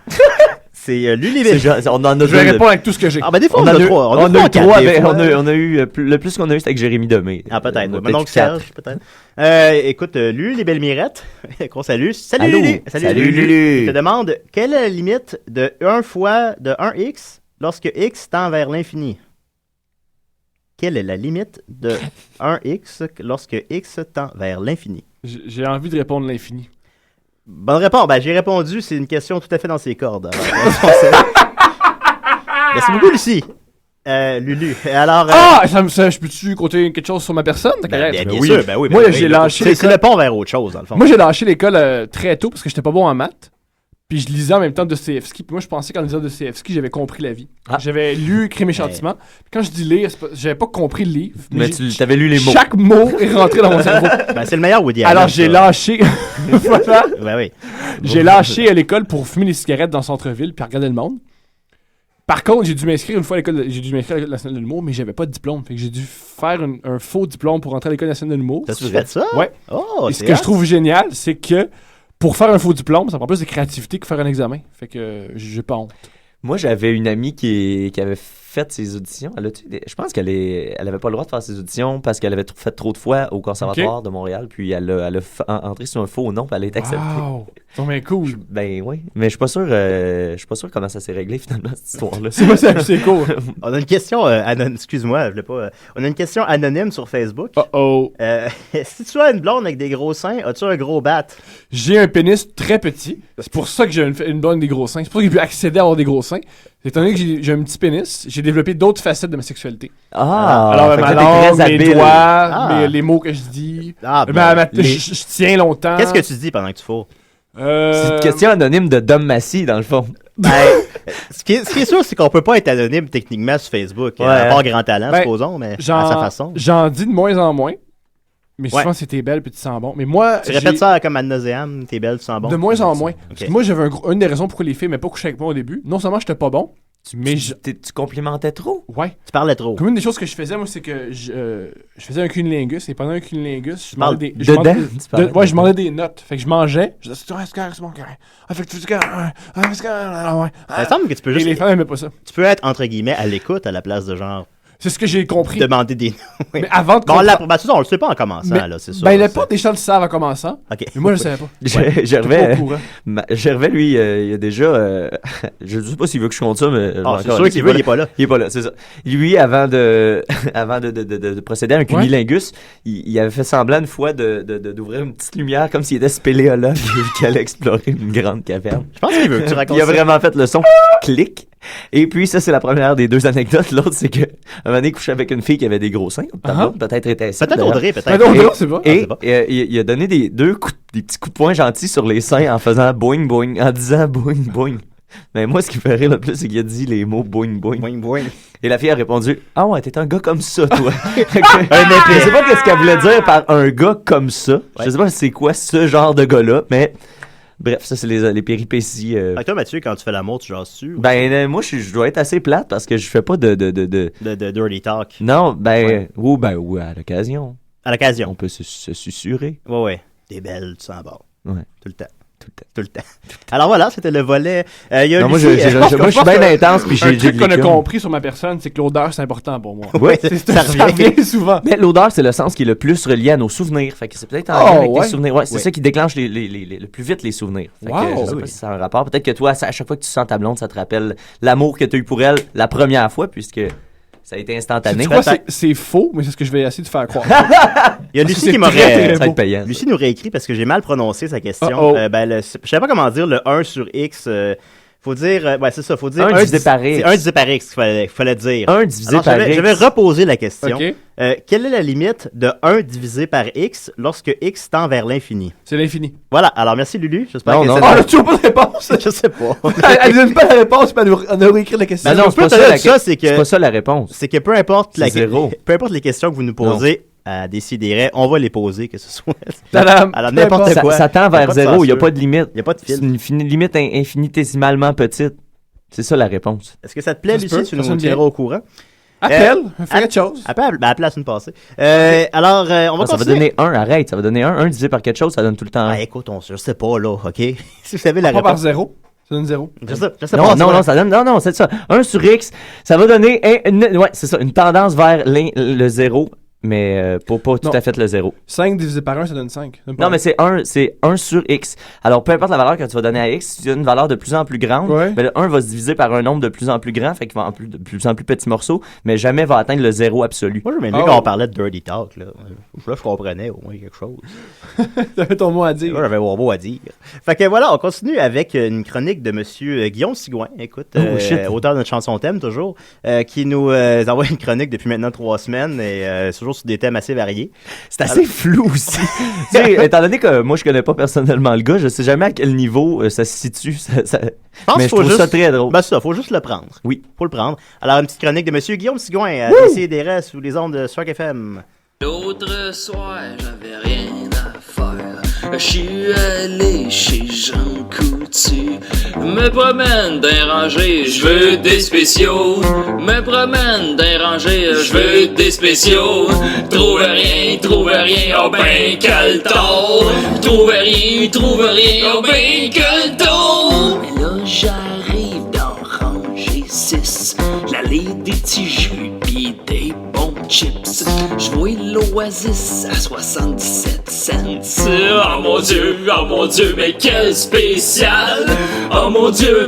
C'est lui, C'est genre- on en a Je vais deux. répondre avec tout ce que j'ai. Ah, ben, des fois, on On a a eu trois. on a eu trois, quatre, trois, des mais fois. on a eu le plus qu'on a eu c'était avec Jérémy Demé. Ah, peut-être. On a Ouais. Donc, quatre. Serge, peut-être. Écoute, Lulu, les belles mirettes, qu'on salue. Salut, Allô. Lulu. Salut, Lulu. Je te demande, quelle est la limite de 1 fois de 1x lorsque x tend vers l'infini? Quelle est la limite de 1x lorsque x tend vers l'infini? J'ai envie de répondre l'infini. Bonne réponse. Ben, j'ai répondu. C'est une question tout à fait dans ses cordes. Alors, merci beaucoup, Lucie. Lulu. Alors, Je peux-tu compter quelque chose sur ma personne? Ta carrière? bien, Ben bien oui. sûr. Ben oui, Moi, ben j'ai oui, lâché C'est l'école. le pont vers autre chose, dans le fond. Moi, j'ai lâché l'école très tôt parce que j'étais pas bon en maths. Puis je lisais en même temps Dostoïevski. Puis moi, je pensais qu'en lisant Dostoïevski, j'avais compris la vie. Ah. J'avais lu Crime et Châtiment. Puis quand je dis lire, j'avais pas compris le livre. Mais j'ai- tu t'avais lu les mots. Chaque mot est rentré dans mon cerveau. Ben, c'est le meilleur Woody Allen. Alors, j'ai ça. lâché. Voilà. Ben oui. J'ai lâché à l'école pour fumer des cigarettes dans le centre-ville puis regarder le monde. Par contre, j'ai dû m'inscrire une fois à l'école nationale de l'humour, mais j'avais pas de diplôme. Fait que j'ai dû faire un faux diplôme pour entrer à l'école nationale de l'humour. T'as-tu fait ça? Ouais. Oh, Et ce c'est que je hot. trouve génial, c'est que pour faire un faux diplôme, ça prend plus de créativité que faire un examen. Fait que j'ai pas honte. Moi, j'avais une amie qui avait fait ses auditions. Je pense qu'elle avait pas le droit de faire ses auditions parce qu'elle avait fait trop de fois au Conservatoire de Montréal. Puis elle a entré sur un faux nom puis elle a été acceptée. Wow! C'est bien cool. Ben oui, mais je suis pas sûr comment ça s'est réglé finalement cette histoire-là. C'est cool. On a une question anonyme. Excuse-moi, je voulais pas. On a une question anonyme sur Facebook. Oh. Si tu as une blonde avec des gros seins, as-tu un gros bat? J'ai un pénis très petit. C'est pour ça que j'ai une blonde des gros seins. C'est pour ça que j'ai pu accéder à avoir des gros seins. Étant donné que j'ai un petit pénis, j'ai développé d'autres facettes de ma sexualité. Alors, ma fait que là, langue, t'es très mes habile. doigts, Ah. les mots que je dis. Ah, ben, Je tiens longtemps. Qu'est-ce que tu dis pendant que tu fous? C'est une question anonyme de Dom Massy, dans le fond. Ben, ce qui est sûr, c'est qu'on peut pas être anonyme techniquement sur Facebook. Ouais. À part grand talent, Ben, supposons, mais à sa façon. J'en dis de moins en moins. Mais Ouais. souvent, c'est t'es belle puis tu sens bon. Mais moi, Tu répètes ça comme ad nauseam, t'es belle, tu sens bon. de moins en moins. Ok. Parce que moi, j'avais une des raisons pourquoi les filles m'avaient pas couché avec moi au début. Non seulement j'étais pas bon, mais Tu complimentais trop. ouais. Tu parlais trop. Comme une des choses que je faisais, moi, c'est que je faisais un cunnilingus et pendant un cunnilingus, je parles demandais des. dedans? Tu parlais Ouais, je demandais des notes. Fait que je mangeais. Je disais, c'est correct, c'est bon, correct. Ah, fait que tu fais du correct. Ouais. Ça me semble que tu peux Et les juste. femmes aimaient pas ça. Tu peux être, entre guillemets, à l'écoute à la place de genre. C'est ce que j'ai compris. Demander des noms. Oui. Mais avant de Bon, comprendre- on le sait pas en commençant, Mais- là, c'est sûr. Ben, là, la plupart des gens le savent en commençant. OK. Mais moi, je le savais pas. Gervais, J'étais pas au courant. Gervais, lui, il a déjà... je sais pas s'il veut que je compte ça, mais... Ah, c'est sûr qu'il veut, il est pas là. Il est pas là, c'est ça. Lui, avant de procéder à un cunilingus, il avait fait semblant une fois d'ouvrir une petite lumière comme s'il était spéléologue et qu'il allait explorer une grande caverne. Je pense qu'il veut que tu racontes Il a ça. vraiment fait le son clic. Et puis, ça, c'est la première des deux anecdotes. L'autre, c'est que un moment donné, il couchait avec une fille qui avait des gros seins. Peut-être était ça. Peut-être d'ailleurs. Audrey, peut-être. Ben, Audrey, c'est pas. Et c'est pas. il a donné des petits coups de poing gentils sur les seins en faisant boing boing, en disant boing boing. Mais moi, ce qui me fait rire le plus, c'est qu'il a dit les mots boing boing. Boing, boing. Et la fille a répondu « Ah ouais, t'es un gars comme ça, toi. » Je sais pas qu'est-ce qu'elle voulait dire par un gars comme ça. Je sais pas c'est quoi ce genre de gars-là, mais bref, ça, c'est les péripéties. Fait que toi, Mathieu, quand tu fais l'amour, tu jases-tu? Ben, moi, je dois être assez plate parce que je fais pas de... De dirty talk. Non, ou à l'occasion. À l'occasion. On peut se susurrer. Ouais. T'es belle, tu sens bon. Ouais. Tout le temps. Alors voilà, c'était le volet. Il y a Non, moi, Lucie, je suis bien intense, puis Un j'ai truc de qu'on a l'écume. compris sur ma personne, c'est que l'odeur, c'est important pour moi. Oui, Ça revient souvent. Mais l'odeur, c'est le sens qui est le plus relié à nos souvenirs. Fait que c'est peut-être en Oh, lien avec ouais. tes souvenirs. Ouais, c'est Oui. ça qui déclenche le plus vite les souvenirs. Fait que, Wow. je sais pas si ça a un rapport. Peut-être que toi, à chaque fois que tu sens ta blonde, ça te rappelle l'amour que tu as eu pour elle la première fois, puisque ça a été instantané. Tu vois, c'est faux, mais c'est ce que je vais essayer de faire croire. Il y a Parce que Lucie c'est qui très, m'aurait. très Ça va beau. être payant. Lucie nous réécrit parce que j'ai mal prononcé sa question. Uh-oh. Je savais pas comment dire le 1 sur X. Faut dire. Ouais, c'est ça. Faut dire 1 divisé par X. C'est 1 divisé par X qu'il fallait dire. 1 divisé Alors, par X. je vais reposer la question. OK? Quelle est la limite de 1 divisé par X lorsque X tend vers l'infini? C'est l'infini. Voilà. Alors, merci Lulu. J'espère Non, que non. c'est. Ah, là, tu n'as pas de réponse! Je sais pas. Elle donne pas la réponse, mais elle a réécrit la question. Ben non, Je c'est peux pas te ça, dire ça, c'est que. C'est pas ça la réponse. C'est que peu importe, C'est zéro. peu importe les questions que vous nous posez, à Décideret, on va les poser, que ce soit. Tadam! Alors, n'importe Ça, quoi. ça tend Y a vers pas de zéro, il n'y a censure. pas de limite. Il n'y a pas de C'est fil. une limite infinitésimalement petite. C'est ça la réponse. Est-ce que ça te plaît, Ça se Lucie? peut, Tu ça nous sonne bien. tiendras au courant. Appelle, fais quelque chose. Appelle, ben, appelle la semaine passée. Alors, on va Ça va continuer. donner 1, arrête. Ça va donner 1 divisé par quelque chose, ça donne tout le temps 1. Ah, écoute, je sais pas, là, OK? Si vous savez la Pas par réponse. zéro. Ça donne zéro. Je sais Non, pas. non, ça donne. Non, c'est ça. 1 sur X, ça va donner. Ouais, c'est ça. Une tendance vers le zéro, mais pas tout Non. à fait le zéro. 5 divisé par 1, ça donne 5. Non, mais c'est 1 sur X. Alors, peu importe la valeur que tu vas donner à X, si tu as une valeur de plus en plus grande, Ouais. ben, le 1 va se diviser par un nombre de plus en plus grand, fait qu'il va en plus, de plus en plus petits morceaux, mais jamais va atteindre le zéro absolu. Moi, j'aimais mieux quand on parlait de dirty talk, là. Là, je comprenais au moins quelque chose. T'avais ton mot à dire. Là, j'avais un mot à dire. Fait que voilà, on continue avec une chronique de monsieur Guillaume Sigouin, écoute, shit. auteur de notre chanson thème toujours, qui nous envoie une chronique depuis maintenant 3 semaines et c'est toujours sur des thèmes assez variés. C'est assez flou aussi. Tu sais, étant donné que moi, je connais pas personnellement le gars, je sais jamais à quel niveau ça se situe. pense Mais je faut trouve ça juste- très drôle. Ben ça, faut juste le prendre. Oui. Faut le prendre. Alors, une petite chronique de monsieur Guillaume Sigouin à Décideret sous les ondes de Shark FM. L'autre soir, j'avais rien à faire. Je suis allé chez Jean Coutu. Me promène d'un rangé, je veux des spéciaux. Me promène d'un rangé, je veux des spéciaux. Trouve rien, oh ben quel tort. Trouve rien, oh ben quel tort. Mais là j'arrive dans rangée 6. L'allée des petits jus pis des bons chips. Je vois l'Oasis à 77 cents. Oh mon Dieu, mais quel spécial! Oh mon Dieu,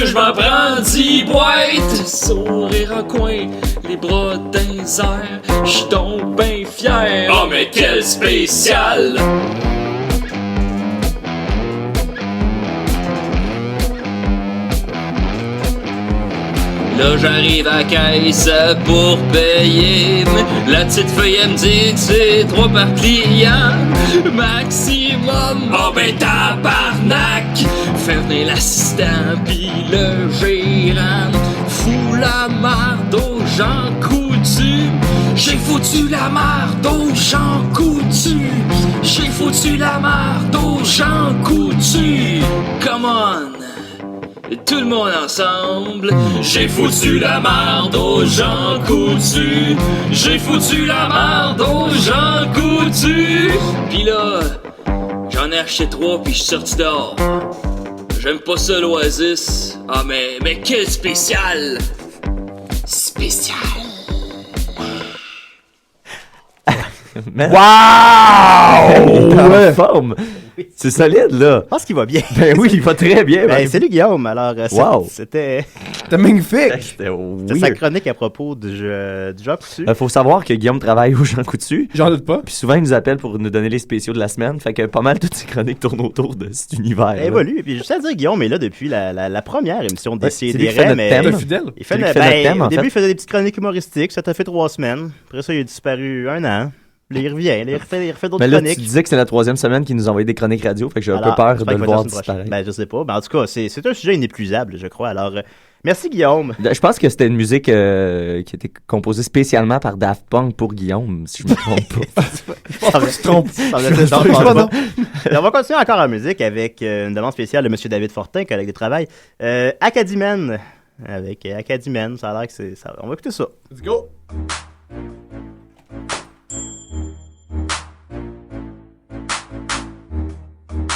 je m'en prends 10 boîtes! Sourire en coin, les bras dans les airs, j'suis donc ben fier! Oh mais quel spécial! Là j'arrive à la caisse pour payer. La petite feuille elle me dit que c'est 3 par client maximum. Oh ben tabarnak! Fais venir l'assistant pis le gérant. Fous la marde aux gens coutus. J'ai foutu la marde aux gens coutus. J'ai foutu la marde aux gens coutus. Come on! Tout le monde ensemble. J'ai foutu la marde aux gens coutus. J'ai foutu la marde aux gens coutus. Pis là, j'en ai acheté 3 pis j'suis sorti dehors. J'aime pas ça l'Oasis. Ah mais quel spécial! Spécial! Man. Wow! Il est en forme. C'est solide, là. Je pense qu'il va bien. Ben oui, il va très bien. Ben, salut Guillaume. Alors, Wow. c'était magnifique. C'était sa weird. chronique à propos du Jean Coutu. Faut savoir que Guillaume travaille au Jean Coutu. J'en doute pas. Puis souvent, il nous appelle pour nous donner les spéciaux de la semaine. Fait que pas mal toutes ses chroniques tournent autour de cet univers. Elle évolue. Et puis, juste à dire, Guillaume est là depuis la première émission de c'est lui qui fait DCDR. notre thème. T'es fidèle. Il fait, C'est lui qui fait notre thème, au en début, fait. il faisait des petites chroniques humoristiques. Ça t'a fait 3 semaines. Après ça, il a disparu 1 an. Là, il revient. Là, il refait d'autres Mais là, chroniques. tu disais que c'est la 3e semaine qu'il nous envoyait des chroniques radio. Fait que j'ai un peu Alors, peur j'espère de le qu'il va voir faire ça une disparaître. prochaine. Ben, je sais pas. Mais en tout cas, c'est un sujet inépuisable, je crois. Alors, merci Guillaume. Je pense que c'était une musique qui était composée spécialement par Daft Punk pour Guillaume, si je me trompe pas. Je pense que tu te trompes. On va continuer encore en musique avec une demande spéciale de M. David Fortin, collègue de travail. Acadimène. Avec Acadimène, ça a l'air que c'est ça. On va écouter ça. Let's go.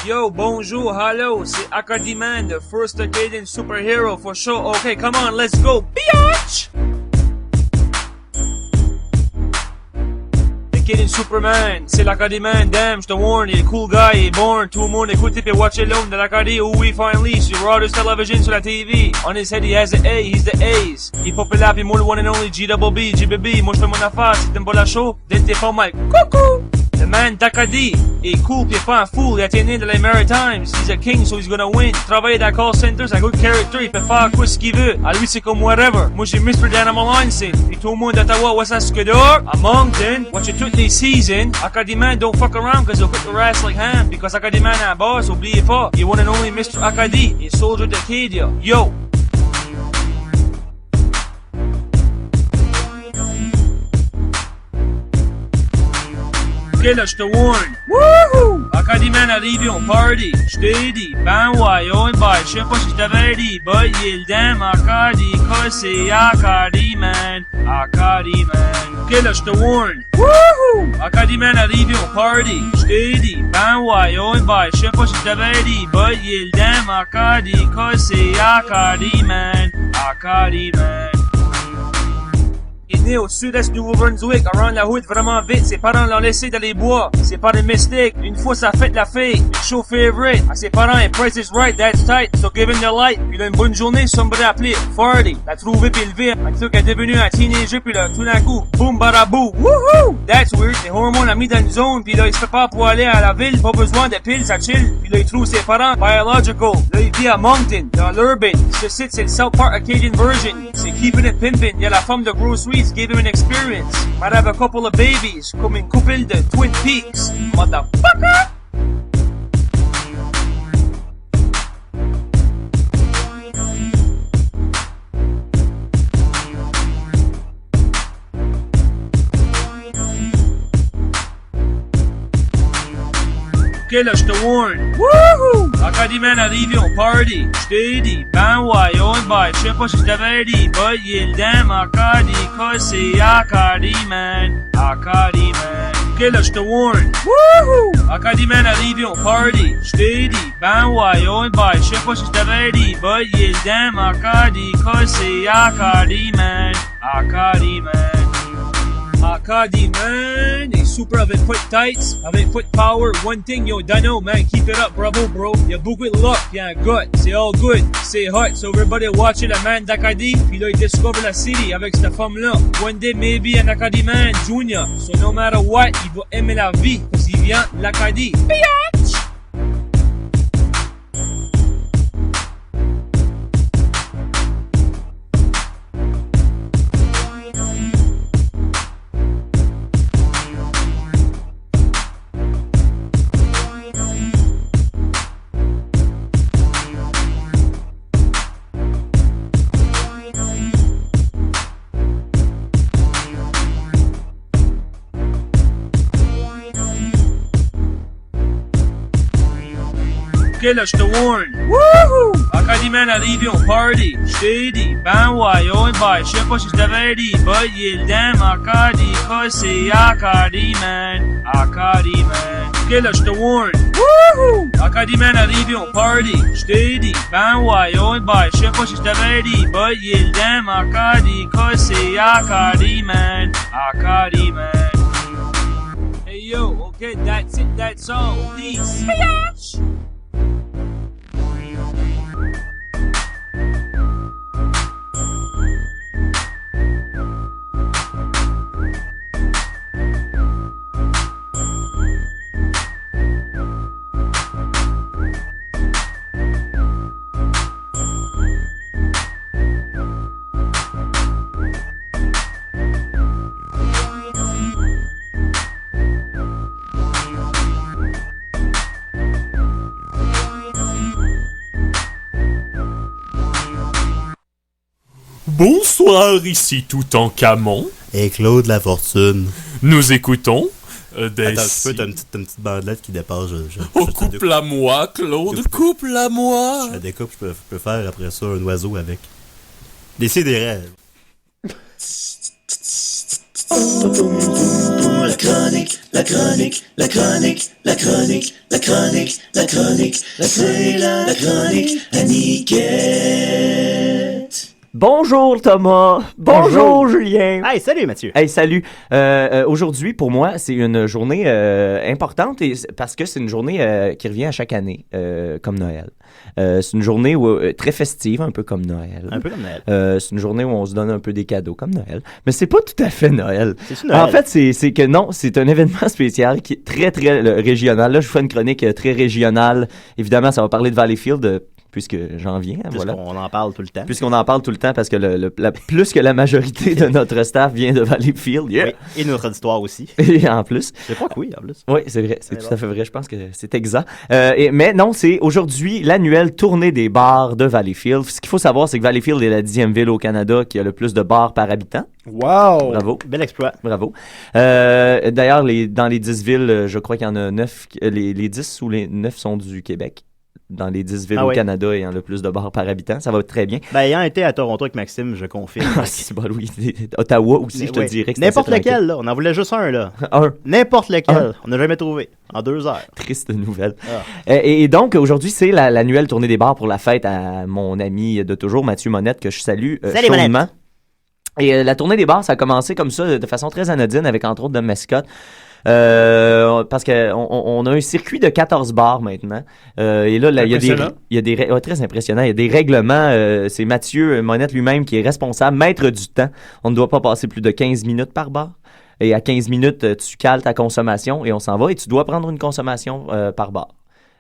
Yo, bonjour, hello, c'est Acadimène, the first Acadian superhero for sure. Okay, come on, let's go, biatch! Acadian Superman, c'est l'Acadimène, damn, j'te warn, il est cool guy, il est born, tout le monde écoute et watch l'homme de l'Acadie, où we finally, sur Rogers Television, sur la TV. On his head, he has the A, he's the A's. Il est populaire, pis moi le one and only, G-double-B, GBB, moi j'fais mon affaire, si t'aimes pas la show, then t'es pas mal, coucou! The man d'Acadie est cool pis pas un fool, il a été né dans les Maritimes, he's a king so he's gonna win. Travailler dans call center, c'est un good character, il peut faire quoi ce qu'il veut. À lui c'est comme whatever. Moi j'ai Mr. Dynamo Line, pis tout le monde d'Ottawa, what's that ce que dehors? À Moncton, watch it toutes les seasons. Acadie man don't fuck around cause he'll cut your ass like ham. Because Acadie man a boss, oubliez pas, il one and only Mr. Acadie, et soldier d'Acadia. Yo! Là, je te warn. Wouhou! Acadie-man arrive on party. Je t'ai dit, ben ouais, on bye. Je sais pas si je t'avais dit, but il damn Acadie, cause c'est Acadie-man. Acadie-man. Ok, là, je te warn. Wouhou! Acadie-man arrive on party. Je t'ai dit, ben ouais, on bye. Je sais pas si je t'avais dit, but il damn Acadie, cause c'est Acadie-man. Acadie-man. Il est né au sud-est du Nouveau-Brunswick, around la hood vraiment vite. Ses parents l'ont laissé dans les bois. C'est pas des mistakes. Une fois ça fait la fille. Show favorite. À ses parents, et Price is right, that's tight. So give him the light. Puis il a une bonne journée, sombre appelé Fardy. L'a trouvé puis le vire. Un truc est devenu un teenager puis là, tout d'un coup, boom barabou. Woohoo! That's weird. Les hormones a mis dans une zone. Puis là, il se prépare pour aller à la ville. Pas besoin de piles, ça chill. Puis là, il trouve ses parents biological. Là, il vit à Moncton, dans l'urban. Ce site, c'est le South Park Acadian version. C'est keeping it pimpin'. Il y a la femme de groceries. Gave him an experience. Might have a couple of babies. Comme une couple de Twin Peaks. Motherfucker! Ok, là, je te warn. Wouhou! Acadie-man arrive on party. Je t'ai dit, ben ouais, on bye. Je sais pas si je t'avais dit, but il damn Acadie, cause c'est Acadie-man. Acadie-man. Ok, là, je te warn. Wouhou! Acadie-man arrive on party. Je t'ai dit, ben ouais, on bye. Je sais pas si je t'avais dit, but il damn Acadie, cause c'est Acadie-man. Acadie-man. Acadie-man est super avec foot tights, avec foot power. One thing, yo, Dano, man, keep it up, bravo, bro. Y'a beaucoup de luck, y'a un gut, c'est all good, c'est hot. So everybody watching le man d'Acadie, puis là, il discover la city avec cette femme-là. One day, maybe an Acadie-man junior. So no matter what, il va aimer la vie, parce qu'il vient de l'Acadie. Biatch! Ok, là, je te warn. Woohoo! Acadie-man arrive on party. Je t'ai dit, ben ouais, on bye. Je sais pas si je t'avais dit, but il damn Acadie, cause c'est Acadie-man. Acadie-man. Ok, là, je te warn. Woohoo! Acadie-man arrive on party. Je t'ai dit, ben ouais, on bye. Je sais pas si je t'avais dit, but il damn Acadie, cause c'est Acadie-man. Acadie-man. video. Okay, that's it, that's all. Peace. Biatch! Bonsoir, ici Toutankhamon. Et Claude Lafortune. Nous écoutons des... Attends, tu peux, t'as une petite bandelette qui dépasse. Oh, coupe-la-moi, Claude, coupe-la-moi. Je la découpe, je peux faire après ça un oiseau avec. Décidérez. La chronique, la chronique, la chronique, la chronique, la chronique, la chronique, c'est la chronique à Niquette. Bonjour Thomas. Bonjour Julien. Hey, salut Mathieu. Hey, salut. Aujourd'hui, pour moi, c'est une journée importante parce que c'est une journée qui revient à chaque année, comme Noël. C'est une journée très festive, un peu comme Noël. Un peu comme Noël. C'est une journée où on se donne un peu des cadeaux, comme Noël. Mais c'est pas tout à fait Noël. C'est Noël. En fait, c'est que non, c'est un événement spécial qui est très, très régional. Là, je vous fais une chronique très régionale. Évidemment, ça va parler de Valleyfield, puisque j'en viens. Puisqu'on en parle tout le temps. Puisqu'on en parle tout le temps, parce que plus que la majorité de notre staff vient de Valleyfield. Yeah. Oui, et notre auditoire aussi. Et en plus. Je crois que oui, en plus. Oui, c'est vrai. C'est tout à fait vrai. Je pense que c'est exact. Mais non, c'est aujourd'hui l'annuelle tournée des bars de Valleyfield. Ce qu'il faut savoir, c'est que Valleyfield est la 10e ville au Canada qui a le plus de bars par habitant. Wow! Bravo. Bel exploit. Bravo. D'ailleurs, dans les 10 villes, je crois qu'il y en a 9. Les 10 ou les 9 sont du Québec. Dans les 10 villes au Canada ayant le plus de bars par habitant. Ça va très bien. Ben, ayant été à Toronto avec Maxime, je confirme. C'est bon, oui. Ottawa aussi, je te dirais que c'est n'importe lequel, là. On en voulait juste un, là. N'importe lequel. On n'a jamais trouvé. En 2 heures. Triste nouvelle. Et donc, aujourd'hui, c'est l'annuelle tournée des bars pour la fête à mon ami de toujours, Mathieu Monette, que je salue chaudement. Et la tournée des bars, ça a commencé comme ça, de façon très anodine, avec entre autres de mascotte. Parce qu'on a un circuit de 14 bars maintenant. Et là, il y a des très impressionnant. Il y a des règlements. C'est Mathieu Monette lui-même qui est responsable, maître du temps. On ne doit pas passer plus de 15 minutes par bar. Et à 15 minutes, tu cales ta consommation et on s'en va. Et tu dois prendre une consommation par bar.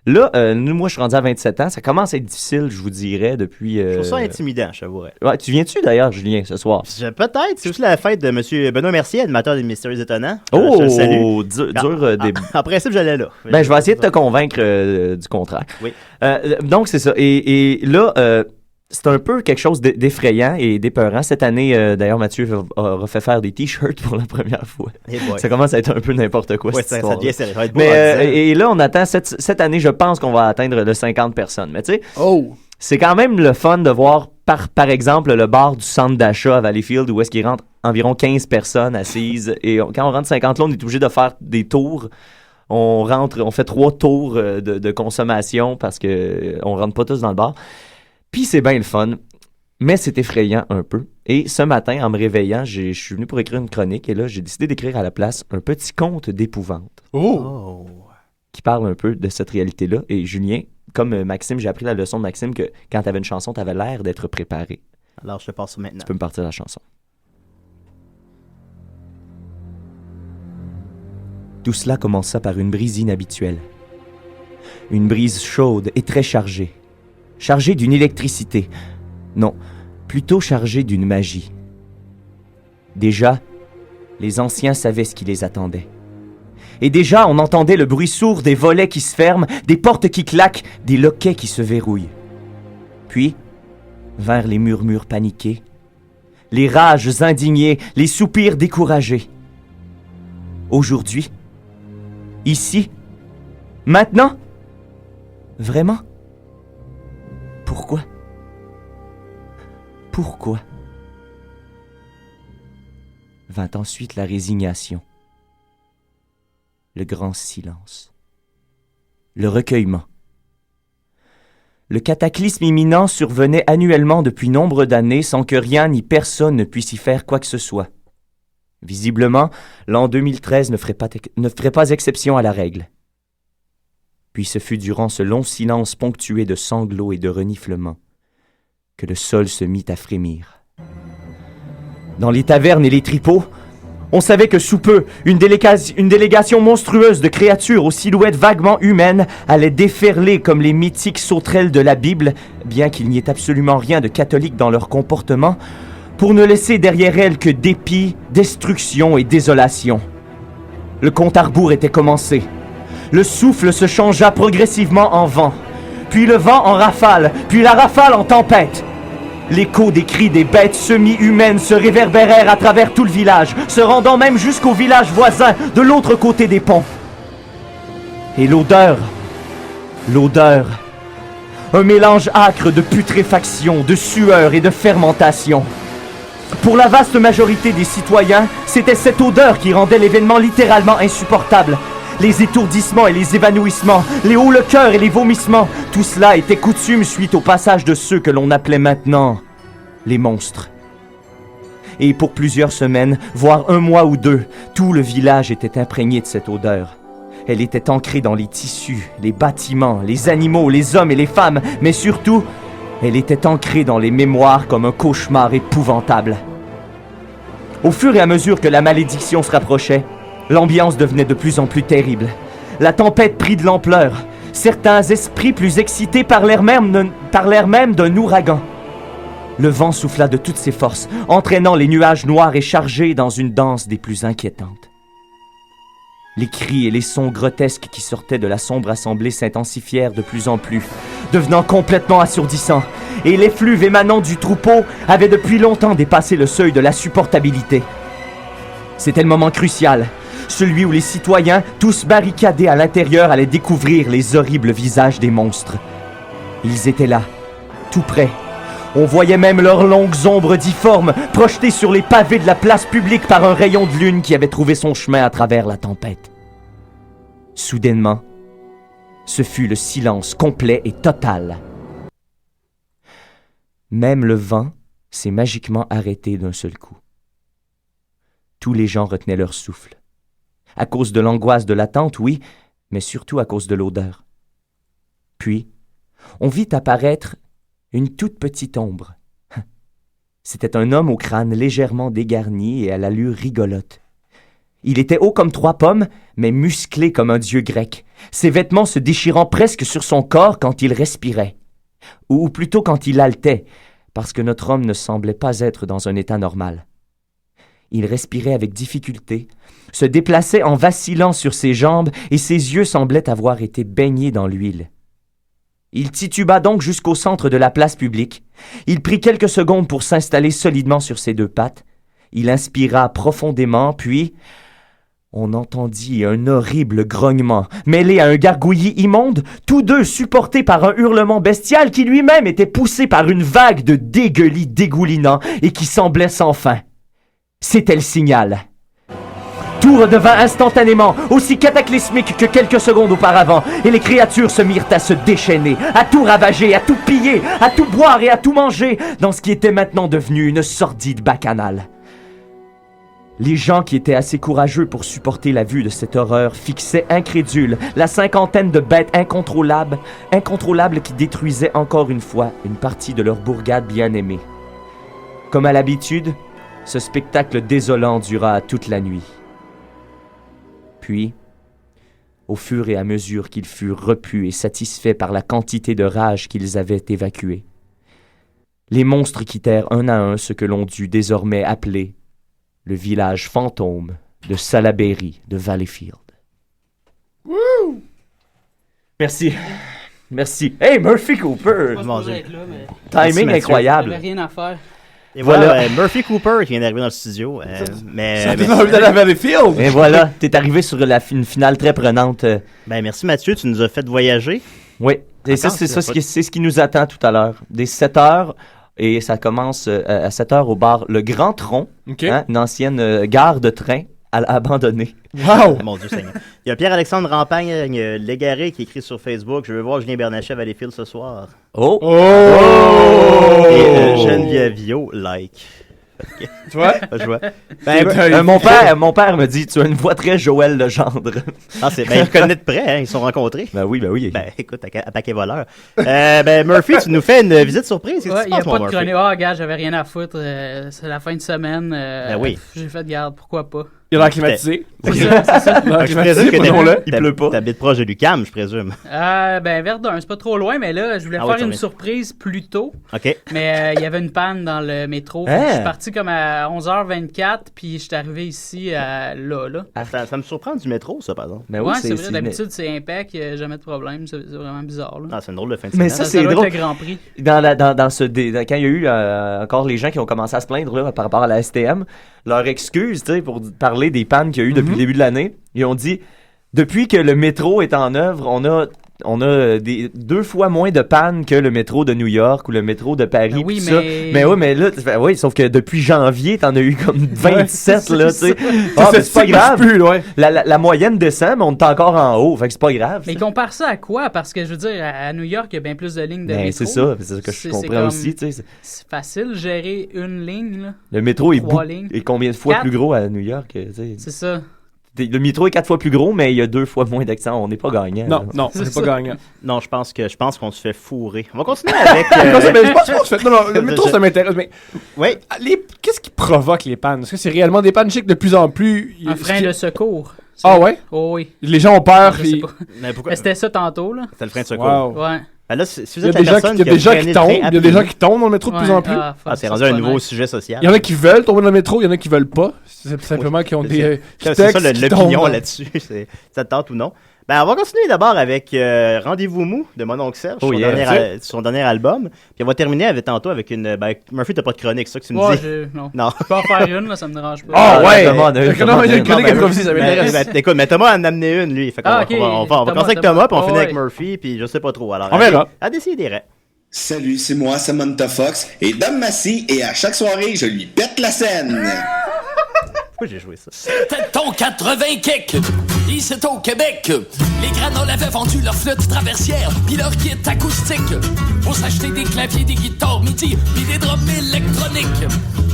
Là, moi, je suis rendu à 27 ans. Ça commence à être difficile, je vous dirais, depuis... Je trouve ça intimidant, je t'avouerais. Ouais, tu viens-tu, d'ailleurs, Julien, ce soir? Peut-être. C'est aussi la fête de M. Benoît Mercier, animateur des Mystérieux Étonnants. Oh! Je le salue. En principe, j'allais là. Ben, je vais essayer de te convaincre du contraire. Oui. Donc, c'est ça. Et là... c'est un peu quelque chose d'effrayant et d'épeurant. Cette année, d'ailleurs, Mathieu a fait faire des t-shirts pour la première fois. Ça commence à être un peu n'importe quoi. Ouais, ça devient sérieux. Et là, on attend, cette année, je pense qu'on va atteindre le 50 personnes. Mais tu sais, c'est quand même le fun de voir, par exemple, le bar du centre d'achat à Valleyfield où est-ce qu'il rentre environ 15 personnes assises. Et quand on rentre 50 là, on est obligé de faire des tours. On fait 3 tours de consommation parce qu'on rentre pas tous dans le bar. Puis c'est bien le fun, mais c'est effrayant un peu. Et ce matin, en me réveillant, je suis venu pour écrire une chronique et là, j'ai décidé d'écrire à la place un petit conte d'épouvante. Qui parle un peu de cette réalité-là. Et Julien, comme Maxime, j'ai appris la leçon de Maxime que quand tu avais une chanson, tu avais l'air d'être préparé. Alors, je te passe maintenant. Tu peux me partir la chanson. Tout cela commença par une brise inhabituelle. Une brise chaude et très chargée. Chargée d'une électricité. Non, plutôt chargée d'une magie. Déjà, les anciens savaient ce qui les attendait. Et déjà, on entendait le bruit sourd des volets qui se ferment, des portes qui claquent, des loquets qui se verrouillent. Puis, vinrent les murmures paniqués, les rages indignées, les soupirs découragés. Aujourd'hui, ici, maintenant, vraiment? Pourquoi? Pourquoi? Vint ensuite la résignation, le grand silence, le recueillement. Le cataclysme imminent survenait annuellement depuis nombre d'années sans que rien ni personne ne puisse y faire quoi que ce soit. Visiblement, l'an 2013 ne ferait pas exception à la règle. Puis ce fut durant ce long silence ponctué de sanglots et de reniflements que le sol se mit à frémir. Dans les tavernes et les tripots, on savait que sous peu, une délégation monstrueuse de créatures aux silhouettes vaguement humaines allait déferler comme les mythiques sauterelles de la Bible, bien qu'il n'y ait absolument rien de catholique dans leur comportement, pour ne laisser derrière elles que dépit, destruction et désolation. Le compte à rebours était commencé. Le souffle se changea progressivement en vent, puis le vent en rafale, puis la rafale en tempête. L'écho des cris des bêtes semi-humaines se réverbérèrent à travers tout le village, se rendant même jusqu'au village voisin, de l'autre côté des ponts. Et l'odeur, un mélange âcre de putréfaction, de sueur et de fermentation. Pour la vaste majorité des citoyens, c'était cette odeur qui rendait l'événement littéralement insupportable. Les étourdissements et les évanouissements, les hauts le cœur et les vomissements, tout cela était coutume suite au passage de ceux que l'on appelait maintenant les monstres. Et pour plusieurs semaines, voire un mois ou deux, tout le village était imprégné de cette odeur. Elle était ancrée dans les tissus, les bâtiments, les animaux, les hommes et les femmes, mais surtout, elle était ancrée dans les mémoires comme un cauchemar épouvantable. Au fur et à mesure que la malédiction se rapprochait, l'ambiance devenait de plus en plus terrible. La tempête prit de l'ampleur. Certains esprits plus excités parlèrent même d'un ouragan. Le vent souffla de toutes ses forces, entraînant les nuages noirs et chargés dans une danse des plus inquiétantes. Les cris et les sons grotesques qui sortaient de la sombre assemblée s'intensifièrent de plus en plus, devenant complètement assourdissants, et l'effluve émanant du troupeau avait depuis longtemps dépassé le seuil de la supportabilité. C'était le moment crucial, celui où les citoyens, tous barricadés à l'intérieur, allaient découvrir les horribles visages des monstres. Ils étaient là, tout près. On voyait même leurs longues ombres difformes projetées sur les pavés de la place publique par un rayon de lune qui avait trouvé son chemin à travers la tempête. Soudainement, ce fut le silence complet et total. Même le vent s'est magiquement arrêté d'un seul coup. Tous les gens retenaient leur souffle. À cause de l'angoisse de l'attente, oui, mais surtout à cause de l'odeur. Puis, on vit apparaître une toute petite ombre. C'était un homme au crâne légèrement dégarni et à l'allure rigolote. Il était haut comme 3 pommes, mais musclé comme un dieu grec, ses vêtements se déchirant presque sur son corps quand il respirait. Ou plutôt quand il haletait, parce que notre homme ne semblait pas être dans un état normal. Il respirait avec difficulté, se déplaçait en vacillant sur ses jambes et ses yeux semblaient avoir été baignés dans l'huile. Il tituba donc jusqu'au centre de la place publique. Il prit quelques secondes pour s'installer solidement sur ses 2 pattes. Il inspira profondément, puis on entendit un horrible grognement, mêlé à un gargouillis immonde, tous deux supportés par un hurlement bestial qui lui-même était poussé par une vague de dégueulis dégoulinants et qui semblait sans fin. C'était le signal. Tout redevint instantanément aussi cataclysmique que quelques secondes auparavant, et les créatures se mirent à se déchaîner, à tout ravager, à tout piller, à tout boire et à tout manger, dans ce qui était maintenant devenu une sordide bacchanale. Les gens qui étaient assez courageux pour supporter la vue de cette horreur fixaient incrédules la 50aine de bêtes incontrôlables qui détruisaient encore une fois une partie de leur bourgade bien-aimée. Comme à l'habitude, ce spectacle désolant dura toute la nuit. Puis, au fur et à mesure qu'ils furent repus et satisfaits par la quantité de rage qu'ils avaient évacuée, les monstres quittèrent un à un ce que l'on dut désormais appeler le village fantôme de Salaberry de Valleyfield. Wouh! Merci. Merci. Hey, Murphy Cooper! Mon Dieu. Timing incroyable. J'avais rien à faire. Et voilà, Murphy Cooper qui vient d'arriver dans le studio. Ça donne envie d'aller à Valleyfield! Et voilà, t'es arrivé sur une finale très prenante. Ben merci Mathieu, tu nous as fait voyager. Oui, et ça, c'est ce qui nous attend tout à l'heure. Des 7 heures, et ça commence à 7 heures au bar Le Grand Tronc, une ancienne gare de train abandonnée. Wow! Mon Dieu Seigneur. Il y a Pierre-Alexandre Rampagne Légaré qui écrit sur Facebook « Je veux voir Julien Bernachet à Valleyfield ce soir. » Oh! Et Geneviève Viau, like. Tu vois? Je vois. Mon père me dit, tu as une voix très Joël Legendre. Ah, ils le connaissent de près, hein, ils se sont rencontrés. Ben oui. Ben écoute, à paquet voleur. Murphy, tu nous fais une visite surprise. Ouais, il n'y a pas de chronique. Ah, regarde, j'avais rien à foutre. C'est la fin de semaine. Ben oui. J'ai fait, garde, pourquoi pas. Il a l'air climatisé. C'est ça. Je présume que il pleut pas. T'habites proche de l'UQAM, je présume. Verdun, c'est pas trop loin, mais là, je voulais faire une surprise plus tôt. OK. Mais il y avait une panne dans le métro. Je suis parti comme à 11h24, puis je suis arrivé ici là. Ça me surprend du métro, ça, par exemple. Mais oui, c'est vrai, d'habitude, c'est impec, il n'y a jamais de problème. C'est vraiment bizarre. Là. Ah, c'est une drôle de fin de semaine. Mais ça, c'est drôle. Le Grand Prix. Quand il y a eu encore les gens qui ont commencé à se plaindre là, par rapport à la STM, leur excuse, tu sais, pour parler des pannes qu'il y a eu depuis le début de l'année, ils ont dit, depuis que le métro est en œuvre, on a 2 fois moins de pannes que le métro de New York ou le métro de Paris. Oui, ça. Mais là, sauf que depuis janvier, t'en as eu comme 27, là, tu sais. C'est pas grave. Plus, la moyenne descend, mais on est encore en haut, fait que c'est pas grave. Mais compare ça à quoi? Parce que, je veux dire, à New York, il y a bien plus de lignes de métro. C'est ça que je comprends aussi, tu sais. C'est facile de gérer une ligne, là. Le métro est combien de fois plus gros à New York, tu sais. C'est ça. Le métro est 4 fois plus gros, mais il y a 2 fois moins d'accent. On n'est pas gagnant. Non, c'est pas gagnant. Non, je pense qu'on se fait fourrer. On va continuer avec... je pense qu'on se fait... Non, le métro, ça m'intéresse, mais... Oui. Qu'est-ce qui provoque les pannes? Est-ce que c'est réellement des pannes? Je sais que de plus en plus... Un frein de secours. Ah ouais? Oh oui. Les gens ont peur. Mais c'était ça tantôt, là. C'était le frein de secours. Wow. Ouais. Ben là, si il y a des gens qui tombent dans le métro de plus en plus. C'est rendu un nouveau sujet social. Il y en a qui veulent tomber dans le métro, il y en a qui veulent pas. C'est simplement qu'ils ont des c'est ça l'opinion là-dessus. Ça te tente ou non. Ben, on va continuer d'abord avec Rendez-vous mou de mon oncle Serge, son dernier album. Puis on va terminer tantôt avec une... Murphy, t'as pas de chronique, c'est ça que tu me dis? Non. Je peux en faire une, là, ça me dérange pas. Ah ouais! Non, il y a une chronique improvisée, ça m'intéresse. Écoute, mais Thomas en a amené une, lui. Fait on va commencer avec Thomas, puis on finit avec Murphy, puis je sais pas trop. Alors, on verra. À décider. Salut, c'est moi, Samantha Fox, et Dom Massy, et à chaque soirée, je lui pète la scène. Pourquoi j'ai joué ça? C'était ton 80 kick. Ici au Québec, les granoles avaient vendu leur flûte traversière pis leur kit acoustique. Pour s'acheter des claviers, des guitares MIDI pis des drums électroniques.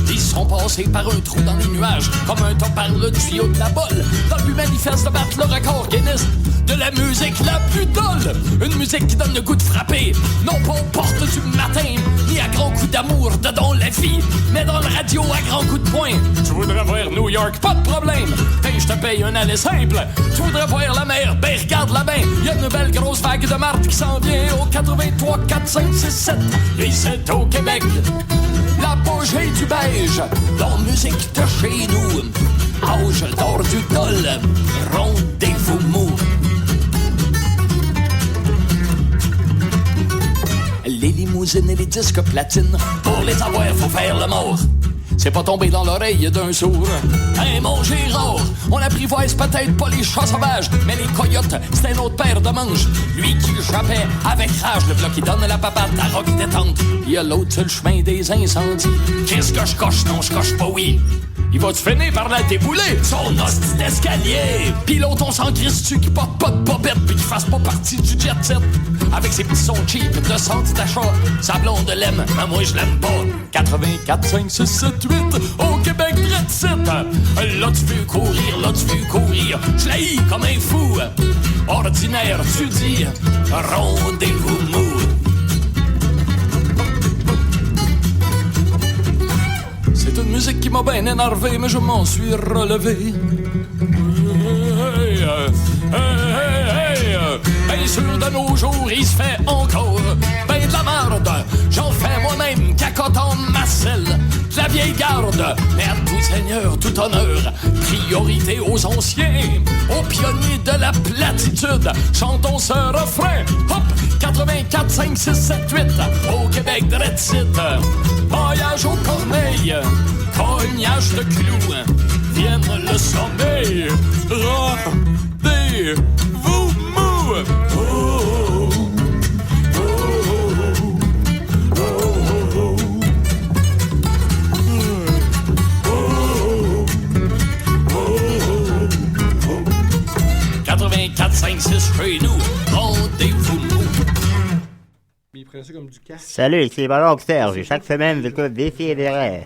Ils sont passés par un trou dans les nuages, comme un temps par le tuyau de la bolle, dans le but manifeste de battre le record Guinness de la musique la plus dolle. Une musique qui donne le goût de frapper, non pas aux portes du matin, ni à grands coups d'amour dedans la vie, mais dans le radio à grands coups de poing. Tu voudrais voir New York, pas de problème, hey, je te paye un aller simple. Tu voudrais voir la mer, ben regarde la bain. Y'a une nouvelle grosse vague de marde qui s'en vient au 83, 4, 5, 6, 7. Et c'est au Québec, l'apogée du beige, dans musique de chez nous. Âge d'or du dol, rendez-vous mou. Les limousines et les disques platines, pour les avoir faut faire le mort. C'est pas tombé dans l'oreille d'un sourd. Hey mon Gérard, on apprivoise peut-être pas les chats sauvages, mais les coyotes, c'est un autre paire de manches. Lui qui jappait avec rage, le bloc qui donne la papate à rock détente. Il y a l'autre sur le chemin des incendies. Qu'est-ce que je coche? Non, je coche pas oui. Il va-tu finir par la débouler, son hostie d'escalier? Pis l'autre, on s'en crisse-tu qui porte pas de bobette pis qui fasse pas partie du jet-set. Avec ses petits sons cheap de senti d'achat, sa blonde l'aime, mais moi je l'aime pas. 84, 5, 6, 7, 8, au Québec, red 7. Là tu veux courir, je l'haïs comme un fou. Ordinaire, tu dis, rendez-vous mou. C'est une musique qui m'a bien énervé, mais je m'en suis relevé. Bien sûr, de nos jours, il se fait encore ben de la merde. J'en fais moi-même, cacotte en marcel. De la vieille garde, mais à tout seigneur, tout honneur. Priorité aux anciens, aux pionniers de la platitude. Chantons ce refrain, hop, 84, 5, 6, 7, 8, au Québec de Red City. Voyage aux corneilles, cognage de clous, vienne le sommeil, rendez-vous mou. Oh, oh, oh, oh. 84, 5, 6 chez nous, rendez-vous mou. il prenait ça comme du cash. Salut, c'est Ballon Serge. Chaque semaine, j'écoute Défi des rêves.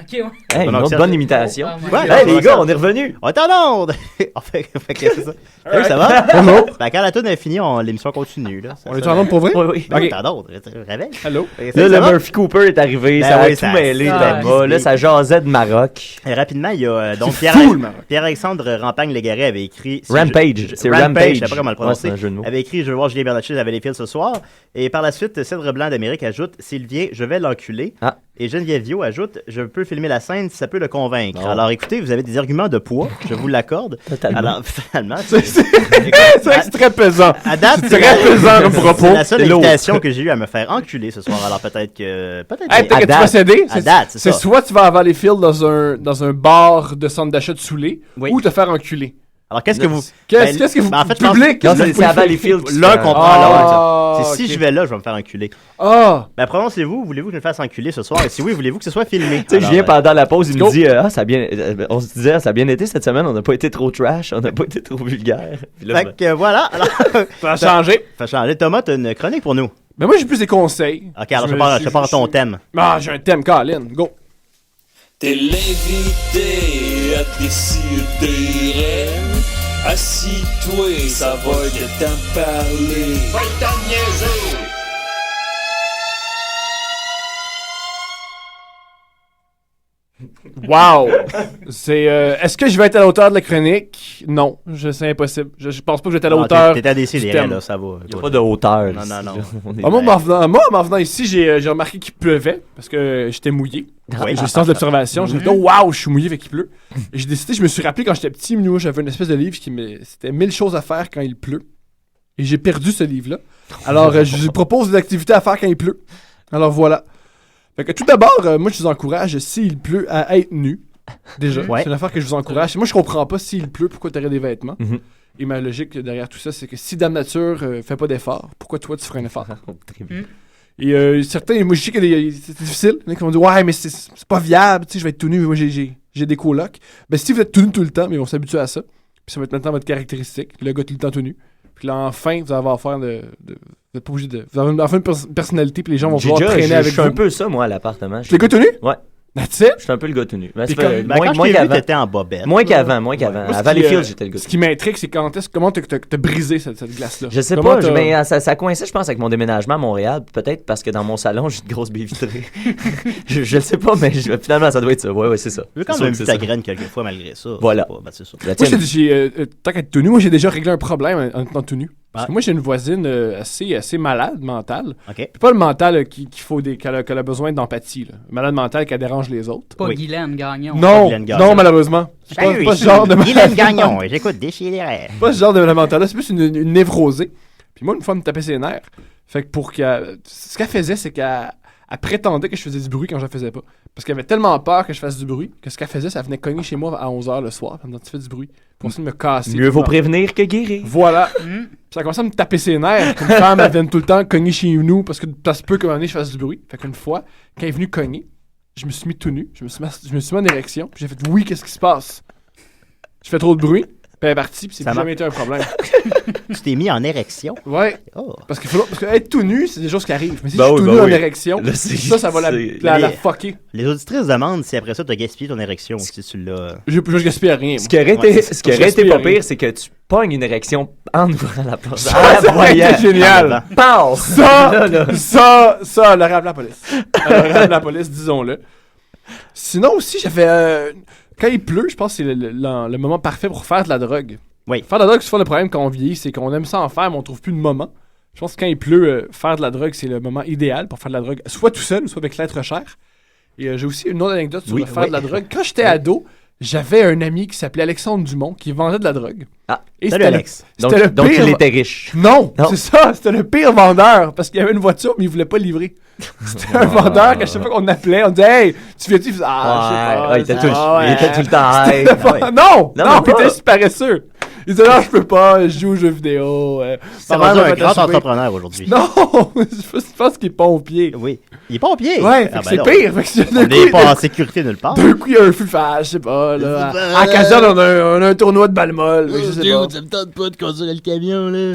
Ok, ouais. Hey, une autre bonne imitation. Ouais, Hey, les gars, on est revenus. On est en onde! fait que c'est ça. Salut, ça va? Bonjour. Ben, quand la tourne est finie, l'émission continue. Là. On est en onde pour vrai? Oui, oui. Ben, Ok. t'en onde. Réveille. Allô? Là, le Murphy Cooper est arrivé, Ben ça a oui, tout ça- mêlé ça- là-bas. Là, ça jasait de Maroc. Et rapidement, il y a donc fou, le Maroc. Pierre-Alexandre Rampagne-Légaré avait écrit... Rampage, c'est Rampage, Rampage. je sais pas comment le Ouais, prononcer. c'est un jeu de mots. Avait écrit « Je veux voir Julien Bernatchez à Valleyfield ce soir ». Et par la suite, Cèdre Blanc d'Amérique ajoute « S'il vient, je vais l'enculer Ah. ». Et Geneviève Viau ajoute « Je peux filmer la scène si ça peut le convaincre ». Oh. Alors écoutez, vous avez des arguments de poids, je vous l'accorde. Totalement. Alors finalement, C'est très pesant. à date, C'est très pesant comme propos. c'est la seule C'est lourd. invitation que j'ai eue à me faire enculer ce soir. Alors peut-être que... Hey, peut-être que tu vas céder. À date, c'est C'est ça. soit tu vas à Valleyfield dans un bar de centre d'achat de Soulé, Oui. ou te faire enculer. Alors qu'est-ce que vous... Qu'est-ce que vous... Ben, en fait, je pense- public? Non, c'est à Valleyfield. L'un comprend l'autre. C'est ok. si je vais là, je vais me faire enculer. Ah! Ben prononcez-vous, voulez-vous que je me fasse enculer ce soir? Et si oui, voulez-vous que ce soit filmé? Tu sais, Julien, pendant la pause, il go. me dit ça a bien... on se disait, ça a bien été cette semaine, on n'a pas été trop trash, on n'a pas été trop vulgaire. Puis là, Fait que voilà. Alors, Ça a changé. ça a changé. Thomas, t'as une chronique pour nous. Mais moi, j'ai plus des conseils. Ok, alors je te parle ton thème. Ah, j'ai un thème, Colin. Go. T'es l'invité à décider. Assis-toi, ça va que t'en parler. Va t'en niaiser! Wow! C'est. Est-ce que je vais être à la hauteur de la chronique? Non, c'est impossible. Je pense pas que je vais être à la hauteur. T'es à décider, du thème. là, ça va. il n'y a pas de hauteur. Non, non, non. On est- Ah, moi, en venant ici, j'ai remarqué qu'il pleuvait parce que j'étais mouillé. Oui. J'ai le sens de l'observation. J'ai dit, oh, waouh, je suis mouillé, fait qu'il pleut. Et j'ai décidé, je me suis rappelé quand j'étais petit, nous, j'avais une espèce de livre qui me. C'était 1000 choses à faire quand il pleut. Et j'ai perdu ce livre-là. Alors, je vous propose des activités à faire quand il pleut. Alors, voilà. Fait que tout d'abord, moi, je vous encourage, s'il pleut, à être nu. Déjà. Ouais. C'est une affaire que je vous encourage. Moi, je comprends pas s'il pleut, pourquoi tu aurais des vêtements. Mhm. Et ma logique derrière tout ça, c'est que si Dame Nature fait pas d'effort, pourquoi toi, tu ferais un effort? Très bien. Et certains, moi je sais que c'est difficile. Il y en a qui vont dire ouais, mais c'est pas viable, tu sais, je vais être tout nu. Moi j'ai des colocs. Ben si vous êtes tout nu tout le temps, mais ils vont s'habituer à ça. Puis ça va être maintenant votre caractéristique. Le gars tout le temps tout nu. Puis là, enfin, vous allez avoir affaire de vous êtes pas obligé de. Vous avez enfin une personnalité, puis les gens vont vouloir traîner avec Je suis vous. un peu ça, moi, à l'appartement. Le gars tout nu? Ouais. That's it? Je suis un peu le gars tout nu. Ben, Puis ça fait Ben, quand je t'ai vu, t'étais en bobette. Moins qu'avant, moins qu'avant. Moi, À ce Valleyfield, qui, j'étais le gars Ce tout qui nu. m'intrigue, c'est comment t'as brisé cette glace-là. Je sais Comment pas, mais ça coïncide, je pense, avec mon déménagement à Montréal. Peut-être parce que dans mon salon, j'ai une grosse baie vitrée. je le sais pas, mais finalement, ça doit être ça. Ouais, c'est ça. Tu veux quand C'est même sûr vu que ta c'est ça. graine quelquefois malgré ça. Voilà. C'est ça. La Moi, tienne. tant qu'être tout nu, moi j'ai déjà réglé un problème en étant tout nu. Parce que Ah. moi j'ai une voisine assez malade mentale. OK. Puis pas le mental qu'elle a besoin d'empathie. Là. Malade mental qui dérange les autres. Pas Oui. Guylaine Gagnon. Non, Guylaine Gagnon. non malheureusement. C'est Salut, pas ce genre de Guylaine Gagnon, et j'écoute Déchiré. pas ce genre de mental là, c'est plus une névrosée. Puis moi une fois elle me tapait ses nerfs. Fait que ce qu'elle faisait, c'est qu'elle prétendait que je faisais du bruit quand je le faisais pas. Parce qu'elle avait tellement peur que je fasse du bruit que ce qu'elle faisait, ça venait cogner chez moi à 11h le soir pendant que tu fais du bruit. Pour essayer de me casser. Mieux vaut tout le temps. prévenir que guérir. Voilà. Puis ça a commencé à me taper ses nerfs. Qu'une femme, elle vienne tout le temps cogner chez nous parce que ça se peut qu'à un moment donné, je fasse du bruit. Fait qu'une fois, quand elle est venue cogner, je me suis mis tout nu. Je me suis mis en érection. Puis j'ai fait oui, qu'est-ce qui se passe? Je fais trop de bruit. Puis elle est partie. Puis c'est Ça plus m'a- jamais été un problème. Tu t'es mis en érection. Ouais. Oh. Parce que être tout nu, c'est des choses qui arrivent. Mais si Ben je suis oui, tout ben nu en oui. érection, Là, ça va c'est- la fucker. Les auditrices demandent si après ça, t'as gaspillé ton érection. Si tu l'as. Je gaspille rien. Ce qui aurait Ouais, été, c'est- ce qui aurait je été gaspille pas rien. pire, c'est que tu pognes une érection en ouvrant la porte. Ça aurait été génial. Pow! Ça, elle aurait appelé la police. Elle aurait appelé la police, disons-le. Sinon aussi, j'avais... quand il pleut, je pense que c'est le moment parfait pour faire de la drogue. Oui. Faire de la drogue, souvent, le problème quand on vieillit, c'est qu'on aime ça en faire, mais on trouve plus de moment. Je pense que quand il pleut, faire de la drogue, c'est le moment idéal pour faire de la drogue, soit tout seul, soit avec l'être cher. Et j'ai aussi une autre anecdote sur Oui, le faire oui. de la drogue. Quand j'étais ado, j'avais un ami qui s'appelait Alexandre Dumont qui vendait de la drogue. Ah, Et salut, c'était Alex. C'était le Donc pire... il était riche. Non, Non. c'est ça, c'était le pire vendeur parce qu'il y avait une voiture mais il voulait pas livrer. C'était un vendeur qu'à chaque fois qu'on appelait, on disait hey, tu viens-tu? Il faisait, ah, Ouais, je sais pas. il était tout, ouais. il était tout le temps high. C'était pas- Ouais. Non, Non, non, mais il pas. était si paresseux. Il disait non, je peux pas, je joue aux jeux vidéo. C'est maman rendu va un grand t'assurer. entrepreneur aujourd'hui. Non, je pense qu'il est pompier. Oui. Il est pompier. Ouais, fait Ah, que ben c'est là, pire. Fait que On d'un n'est coup, pas en sécurité nulle part. d'un coup, il y a un feu de fâche, je sais pas, là. À Caserne, on a un tournoi de balle molle. Je sais pas. me tente pas de conduire le camion, là.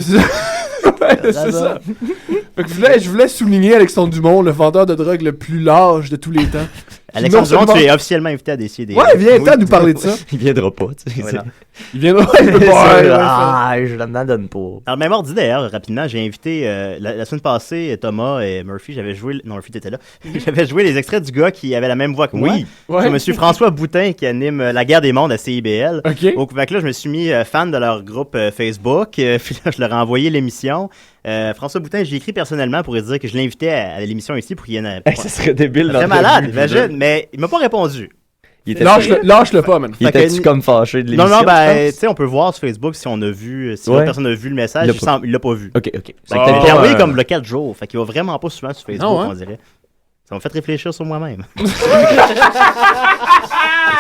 Ouais, c'est ça. Fait que je voulais souligner Alexandre Dumont, le vendeur de drogue le plus large de tous les temps. Alexandre Dumont, tu es officiellement invité à décider. Ouais, viens nous parler de ça. Il viendra pas, tu sais. Voilà. Il viendra pas. Je l'en donne pas. Alors, même ordi d'ailleurs, rapidement, j'ai invité la semaine passée Thomas et Murphy. J'avais joué. Non, Murphy, t'étais là. J'avais joué les extraits du gars qui avait la même voix que moi. Oui. C'est Monsieur François Boutin qui anime La Guerre des Mondes à CIBL. OK. Donc, fait que là, je me suis mis fan de leur groupe Facebook. Puis là, je leur ai envoyé l'émission. François Boutin, j'ai écrit personnellement pour lui dire que je l'invitais à l'émission ici pour qu'il y ait une. Ça serait débile. Très malade, imagine. Mais il m'a pas répondu. Lâche-le pas, man. Il était-tu comme fâché de l'émission? Non, ben, tu sais, on peut voir sur Facebook si on a vu, si l'autre personne a vu le message, il l'a pas vu. Ok. Fait que t'as envoyé comme le 4 jours. Fait qu'il va vraiment pas souvent sur Facebook, on dirait. Ça m'a fait réfléchir sur moi-même. Sur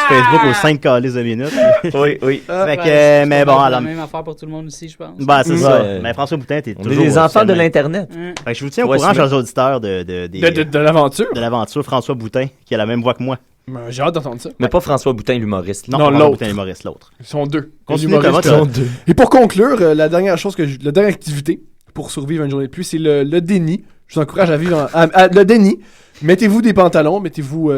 Facebook aux 5 calices de minutes. Oui. Fait que, mais bon, C'est la alors. même affaire pour tout le monde aussi, je pense. Ben, c'est ça. Ouais. Mais François Boutin, t'es On toujours. est des enfants de l'Internet. Fait que je vous tiens au courant, chers auditeurs, De l'aventure. de l'aventure François Boutin, qui a la même voix que moi. J'ai hâte d'entendre ça. Mais pas François Boutin, l'humoriste. Non, l'autre. François Boutin, l'humoriste, l'autre. Ils sont deux. Continue, Thomas, Ils sont deux. Et pour conclure, la dernière activité pour survivre à une journée de pluie, c'est le déni. Je vous encourage à vivre le déni. Mettez-vous des pantalons, faites-vous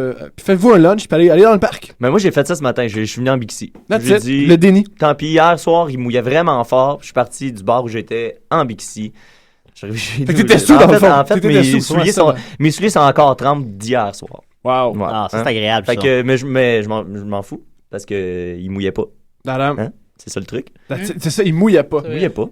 un lunch, puis allez dans le parc. Mais moi, j'ai fait ça ce matin. Je suis venu en Bixi. J'ai dit, le déni. Tant pis, hier soir, il mouillait vraiment fort. Je suis parti du bar où j'étais en Bixi. Fait que t'étais sous dans le fond. En fait, mes souliers sont encore trempes d'hier soir. Wow. Ouais. Ah, ça, c'est agréable. Fait que, mais je m'en fous parce qu'il mouillait pas. Hein? C'est ça le truc. C'est ça, il mouillait pas.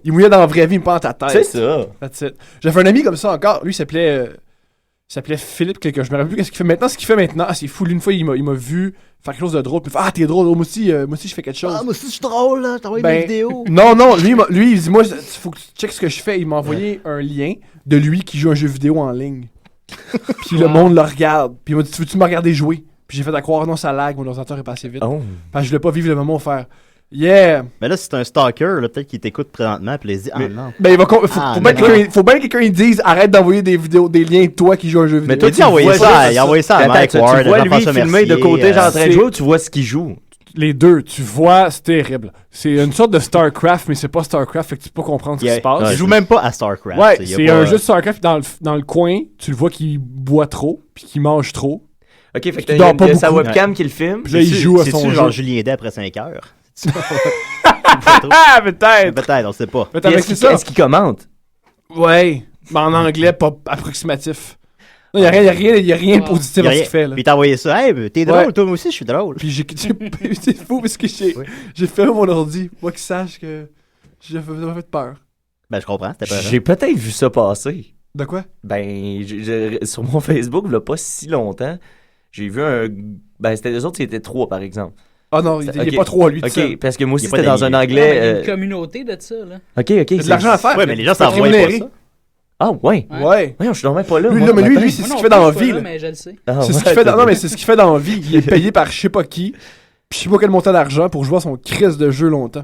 Il mouillait dans la vraie vie, pas dans ta tête. C'est ça. That's it. J'avais un ami comme ça encore. Lui, il s'appelait Philippe quelque chose. Je me rappelle plus qu'est-ce qu'il fait maintenant. Ce qu'il fait maintenant, c'est fou. Une fois, il m'a vu faire quelque chose de drôle. Puis il fait, t'es drôle. Moi aussi, je fais quelque chose. Moi aussi, je suis drôle, là. T'as envoyé une vidéo. Non. Lui, il dit, moi, faut que tu checkes ce que je fais. Il m'a envoyé un lien de lui qui joue un jeu vidéo en ligne. Puis le monde le regarde. Puis il m'a dit, veux-tu me regarder jouer? Puis j'ai fait à croire, non, ça lag. Mon ordinateur est passé vite. Parce que je voulais pas vivre le moment où faire. Yeah! Mais là, c'est un stalker, là, peut-être qu'il t'écoute présentement, puis il dit, non. Ben, faut bien que quelqu'un dise, arrête d'envoyer des vidéos, des liens de toi qui joue un jeu vidéo. Mais toi, tu as envoyé ça à Mike Ward, tu vois lui Jean-François filmer de côté, Mercier, genre en train de jouer, ou tu vois ce qu'il joue? Les deux, tu vois, c'est terrible. C'est une sorte de StarCraft, mais c'est pas StarCraft, fait que tu peux pas comprendre ce qui se passe. Il joue même pas à StarCraft. Ouais, c'est un jeu de StarCraft dans le coin, tu le vois qu'il boit trop, puis qu'il mange trop. Ok, fait que il y a sa webcam qui le filme. Puis là, il joue à son jeu. Genre Julien Day après 5 heures. Peut-être, on sait pas. Est-ce qu'il commente? Ouais, mais en anglais, pas approximatif. Il n'y a rien de positif dans ce qu'il fait. Là. Puis t'as envoyé ça, hey, t'es drôle, toi aussi, je suis drôle. Puis c'est fou parce que j'ai fait mon ordi, moi qui sache que j'ai fait peur. Ben, je comprends, c'était peur. J'ai peut-être vu ça passer. De quoi? Ben, sur mon Facebook, il n'y a pas si longtemps, j'ai vu un. Ben, c'était les autres, c'était 3 par exemple. Ah non, il n'est pas 3, lui, Ok, parce que moi aussi, c'était dans un anglais. Il y a une communauté de ça, là. Ok. Il y a de l'argent à faire. Ouais, mais les gens s'en voient pas ça. Ah, ouais. Ouais, je suis même pas là. Lui, c'est ce qu'il fait dans la vie. Mais je le sais. C'est ce qu'il fait dans... Non, mais c'est ce qu'il fait dans la vie. Il est payé par je sais pas qui, puis je sais pas quel montant d'argent pour jouer à son crise de jeu longtemps.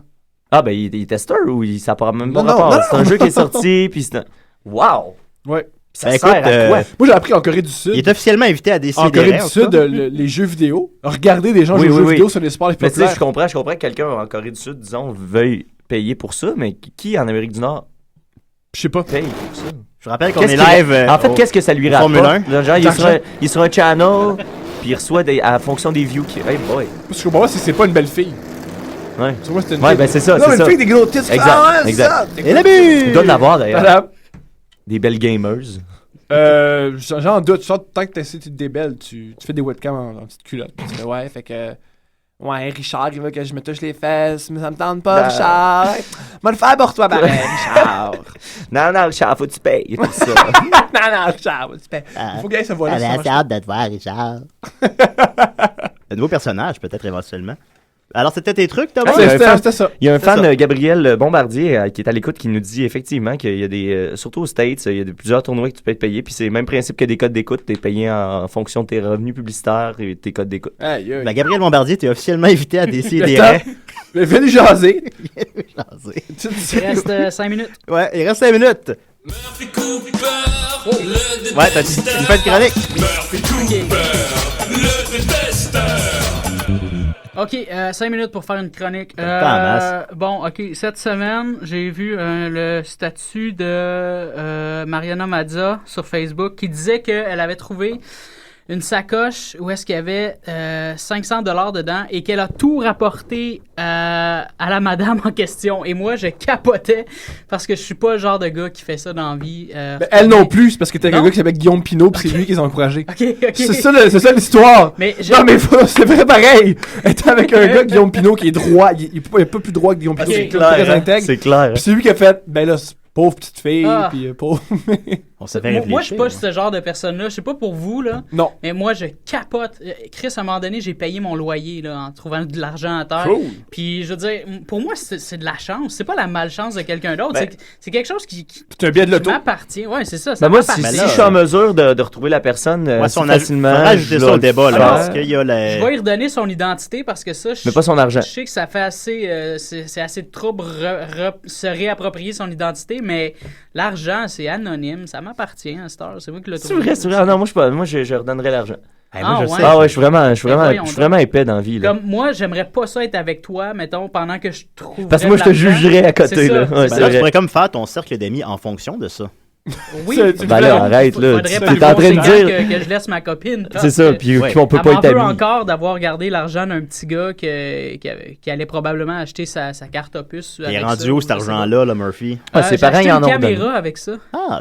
Ah, ben, il est testeur ou ça part même pas Non, rapport? non, C'est un jeu qui est sorti, puis c'est. Wow! Ouais. Ça sert à quoi? Moi, j'ai appris en Corée du Sud. Il est officiellement invité à décider. En Corée du Sud, les jeux vidéo. Regardez des gens jouer aux jeux vidéo sur les sports les plus populaires. Mais tu sais, je comprends que quelqu'un en Corée du Sud, disons, veuille payer pour ça, mais qui en Amérique du Nord je sais pas. Paye pour ça? Je rappelle qu'on est live. En fait, qu'est-ce que ça lui rapporte? Formule 1. Genre, il est sur un channel, puis il reçoit à fonction des views qu'il. Hey boy! Parce que pour moi, c'est pas une belle fille. Ouais. Sur moi, c'est une fille. Ben c'est ça. Non, mais une fille des gros tits. Exact. Et le but! Il doit en avoir d'ailleurs. Des belles gamers. J'en doute. Tant que t'essaies des belles, tu fais des webcams en petite culotte. Tu fais, ouais, fait que. Ouais, Richard, il veut que je me touche les fesses, mais ça me tente pas, Richard. Moi, le faire pour toi, pareil, Richard. Non, Richard, faut que tu payes pour ça. non, Richard, faut que tu payes. Il faut qu'il y ait ce voix-là. J'ai hâte de te voir, Richard. Un nouveau personnage, peut-être éventuellement. Alors, c'était tes trucs, Thomas? C'était ça. Il y a un fan, Gabriel Bombardier, qui est à l'écoute, qui nous dit effectivement qu'il y a des... surtout aux States, il y a plusieurs tournois que tu peux être payé, puis c'est le même principe que des codes d'écoute. Tu es payé en fonction de tes revenus publicitaires et tes codes d'écoute. Aïe. Ben, Gabriel Bombardier, tu es officiellement invité à décider. Mais viens nous jaser. Il reste 5 minutes. Ouais, il reste 5 minutes. Murphy Cooper, le ouais, t'as une fête chronique. Murphy Cooper, le détesteur. OK, 5 minutes pour faire une chronique. masse. Bon, OK, cette semaine, j'ai vu le statut de Mariana Mazza sur Facebook qui disait qu'elle avait trouvé une sacoche où est-ce qu'il y avait $500 dedans et qu'elle a tout rapporté à la madame en question. Et moi, je capotais parce que je suis pas le genre de gars qui fait ça dans la vie. Elle non plus, c'est parce que t'as un gars qui s'appelle Guillaume Pinault puis c'est lui qui les a encouragés. OK. C'est ça l'histoire. Mais non, mais c'est vrai pareil. Elle était avec un gars, Guillaume Pinault, qui est droit. Il est pas plus droit que Guillaume Pinault. C'est clair, très intègre. c'est clair. Puis c'est lui qui a fait, ben là, pauvre petite fille, puis pauvre... On s'est fait réfléchir. Moi, je suis pas ce genre de personne-là. Je sais pas pour vous, là. Non. Mais moi, je capote. Chris, à un moment donné, j'ai payé mon loyer, là, en trouvant de l'argent à terre. Cool. Puis, je veux dire, pour moi, c'est de la chance. C'est pas la malchance de quelqu'un d'autre. Ben, c'est quelque chose qui c'est un billet de l'auto. m'appartient. Ouais, c'est ça. Ben moi, m'appartient. si je suis en mesure de retrouver la personne facilement... faudrait ajouter ça au débat, là, parce qu'il y a Je vais y redonner son identité parce que ça... Mais pas son argent. Je sais que ça fait assez... c'est assez de trouble se réapproprier son identité, mais l'argent, c'est anonyme. Ça m'appartient à cette heure. C'est moi qui l'ai trouvé. C'est vrai. Ah non, moi, je redonnerais l'argent. Moi, je sais. Ah ouais, je suis vraiment épais dans la vie. Là. Comme moi, j'aimerais pas ça être avec toi, mettons, pendant que je trouve. Parce que moi, je te jugerais à côté. Là. Ouais, là, tu pourrais comme faire ton cercle d'amis en fonction de ça. Oui, ben là, arrête, là. Faudrait Tu es en train de dire que je laisse ma copine. C'est ça, puis on peut pas être amis. Encore d'avoir gardé l'argent d'un petit gars qui allait probablement acheter sa carte opus. Il est rendu où cet argent-là, là, Murphy? Ses parents, ils en ont donné. J'ai acheté une caméra avec ça.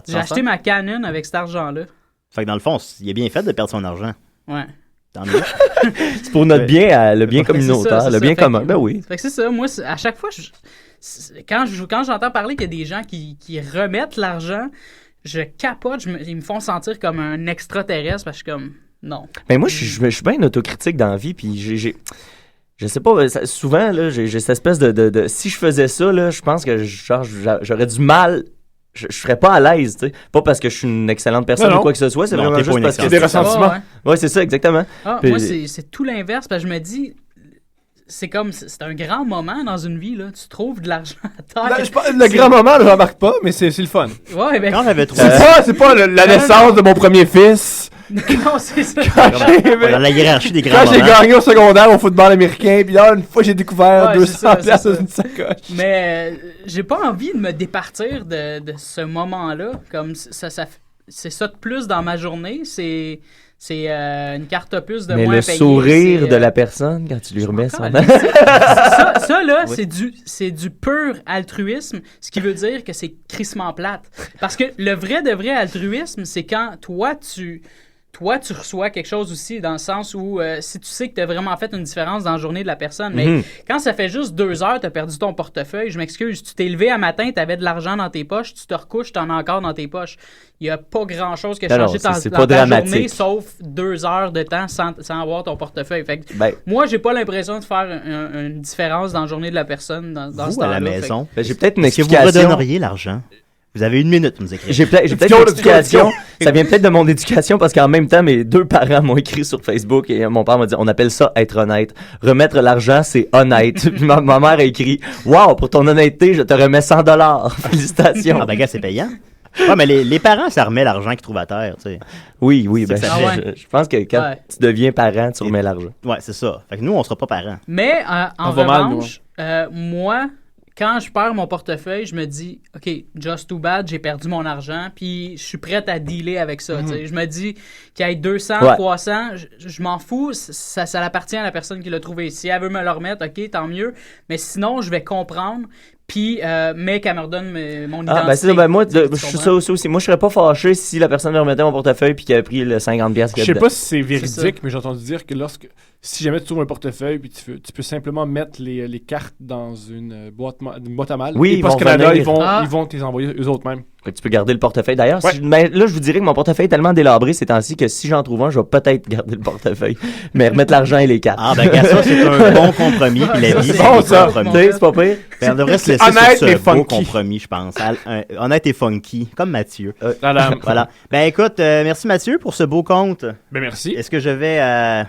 J'ai acheté ma Canon avec cet argent-là. Fait que dans le fond, il est bien fait de perdre son argent. Ouais. Tant mieux. C'est pour notre bien, le bien communautaire, le bien commun. Ben oui. Fait que c'est ça. Moi, à chaque fois, quand j'entends parler qu'il y a des gens qui remettent l'argent, je capote, ils me font sentir comme un extraterrestre parce que je suis comme, non. Ben moi, je suis bien autocritique dans la vie, puis je sais pas, souvent, là, j'ai cette espèce de... Si je faisais ça, là, je pense que j'aurais du mal... Je serais pas à l'aise, tu sais. Pas parce que je suis une excellente personne ou quoi que ce soit, c'est vraiment juste parce que... des ressentiments. Ouais, c'est ça, exactement. Moi, c'est tout l'inverse, parce que je me dis... C'est un grand moment dans une vie, là. Tu trouves de l'argent à terre. Le grand moment, je remarque pas, mais c'est le fun. Ouais, ben... Quand j'avais trouvé... C'est pas la naissance de mon premier fils. Non, c'est ça. Dans la hiérarchie des grands moments. Quand j'ai gagné au secondaire au football américain, puis là, une fois, j'ai découvert 200 places dans une sacoche. Mais j'ai pas envie de me départir de ce moment-là. Comme c'est ça de plus dans ma journée. C'est une carte opus de moins payée. Mais le sourire de la personne quand tu lui remets son... ça, là, oui. c'est du pur altruisme, ce qui veut dire que c'est crissement plate. Parce que le vrai altruisme, c'est quand toi, tu reçois quelque chose aussi, dans le sens où si tu sais que tu as vraiment fait une différence dans la journée de la personne, mais quand ça fait juste 2 heures, tu as perdu ton portefeuille, je m'excuse, tu t'es levé un matin, tu avais de l'argent dans tes poches, tu te recouches, tu en as encore dans tes poches. Il n'y a pas grand-chose qui a changé dans ta journée, sauf 2 heures de temps sans avoir ton portefeuille. Fait que, moi, j'ai pas l'impression de faire une différence dans la journée de la personne dans ce temps-là. À la maison. J'ai peut-être une explication. Est-ce que vous redonneriez l'argent? Vous avez 1 minute pour nous écrire. J'ai peut-être une éducation. Ça vient peut-être de mon éducation parce qu'en même temps, mes 2 parents m'ont écrit sur Facebook et mon père m'a dit, on appelle ça être honnête. Remettre l'argent, c'est honnête. Puis ma mère a écrit, wow, pour ton honnêteté, je te remets $100. Félicitations. Ah ben gars, c'est payant. Ouais, mais les parents, ça remet l'argent qu'ils trouvent à terre, tu sais. Oui, ben, je pense que quand tu deviens parent, tu remets l'argent. Ouais, c'est ça. Fait que nous, on sera pas parents. Mais en revanche, moi, quand je perds mon portefeuille, je me dis, OK, just too bad, j'ai perdu mon argent, puis je suis prête à dealer avec ça. Je me dis qu'il y ait 200, 300, je m'en fous, ça appartient à la personne qui l'a trouvé. Si elle veut me le remettre, OK, tant mieux. Mais sinon, je vais comprendre. Puis, mais qu'elle me redonne mon identité. C'est ça, moi, je suis ça aussi. Moi, je serais pas fâché si la personne me remettait mon portefeuille puis qu'elle a pris le 50$. Je sais pas si c'est véridique, mais j'ai entendu dire que si jamais tu trouves un portefeuille puis tu peux simplement mettre les cartes dans une boîte à mal. Oui, et Post Canada, ils vont te les envoyer eux autres mêmes. Tu peux garder le portefeuille. D'ailleurs, là, je vous dirais que mon portefeuille est tellement délabré ces temps-ci que si j'en trouve un, je vais peut-être garder le portefeuille. Mais remettre l'argent et les cartes. Ah, ben, ça, c'est un bon compromis. Puis la vie, c'est bon, ça. C'est pas pire. Ben, on devrait se laisser honnête sur et ce beau funky compromis, je pense. Honnête et funky, comme Mathieu. Voilà. Ben, écoute, merci Mathieu pour ce beau conte. Ben, merci. Est-ce que je vais...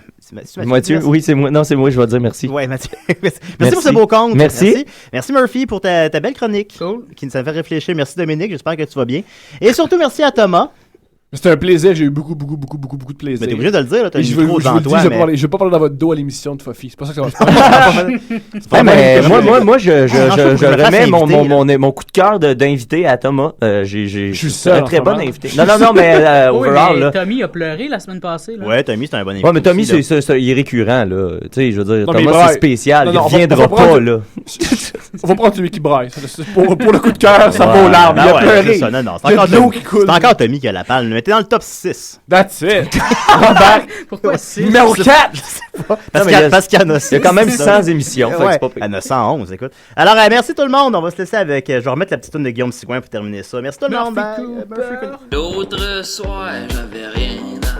Mathieu, oui, c'est moi. Non, c'est moi, je vais dire merci. Ouais, Mathieu. Merci pour ce beau conte. Merci. Merci Murphy pour ta belle chronique. Cool. Qui nous a fait réfléchir. Merci Dominique, j'espère que tu vas bien. Et surtout, merci à Thomas. C'était un plaisir, j'ai eu beaucoup de plaisir. Mais t'es obligé de le dire, là, t'as Et le je veux micro je veux devant le toi, dire, mais- je veux pas parler dans votre dos à l'émission de Fofi. C'est pas ça que ça va se passer. Ouais, mais moi, Ah, je remets mon coup de cœur d'invité à Thomas. Je suis seul un en très ce bon moment. invité. Non, mais Oui, overall, mais là. Tommy a pleuré la semaine passée. Là. Ouais, Tommy, c'est un bon invité. Ouais, mais Tommy, aussi, là. il est récurrent, là. Tu sais, je veux dire, Non, mais il Thomas, braille. c'est spécial. Non, Il non, on va reviendra prendre- pas, là. On va prendre celui qui braille. Pour le coup de cœur, ça vaut l'arme. Il a ouais, pleuré. c'est ça, non, non, Il y a de l'eau qui coule. C'est encore Tommy qui a la palme. Mais t'es dans le top 6. That's it. Pourquoi c'est Numéro 4. Parce qu'il y en a 6. Il y a quand même 100 émissions. fait que Ouais. c'est pas pire. Il y en a 111, écoute. Alors, merci tout le monde. On va se laisser avec... je vais remettre la petite toune de Guillaume Sigouin pour terminer ça. Merci tout le monde. Bye. L'autre soir, j'avais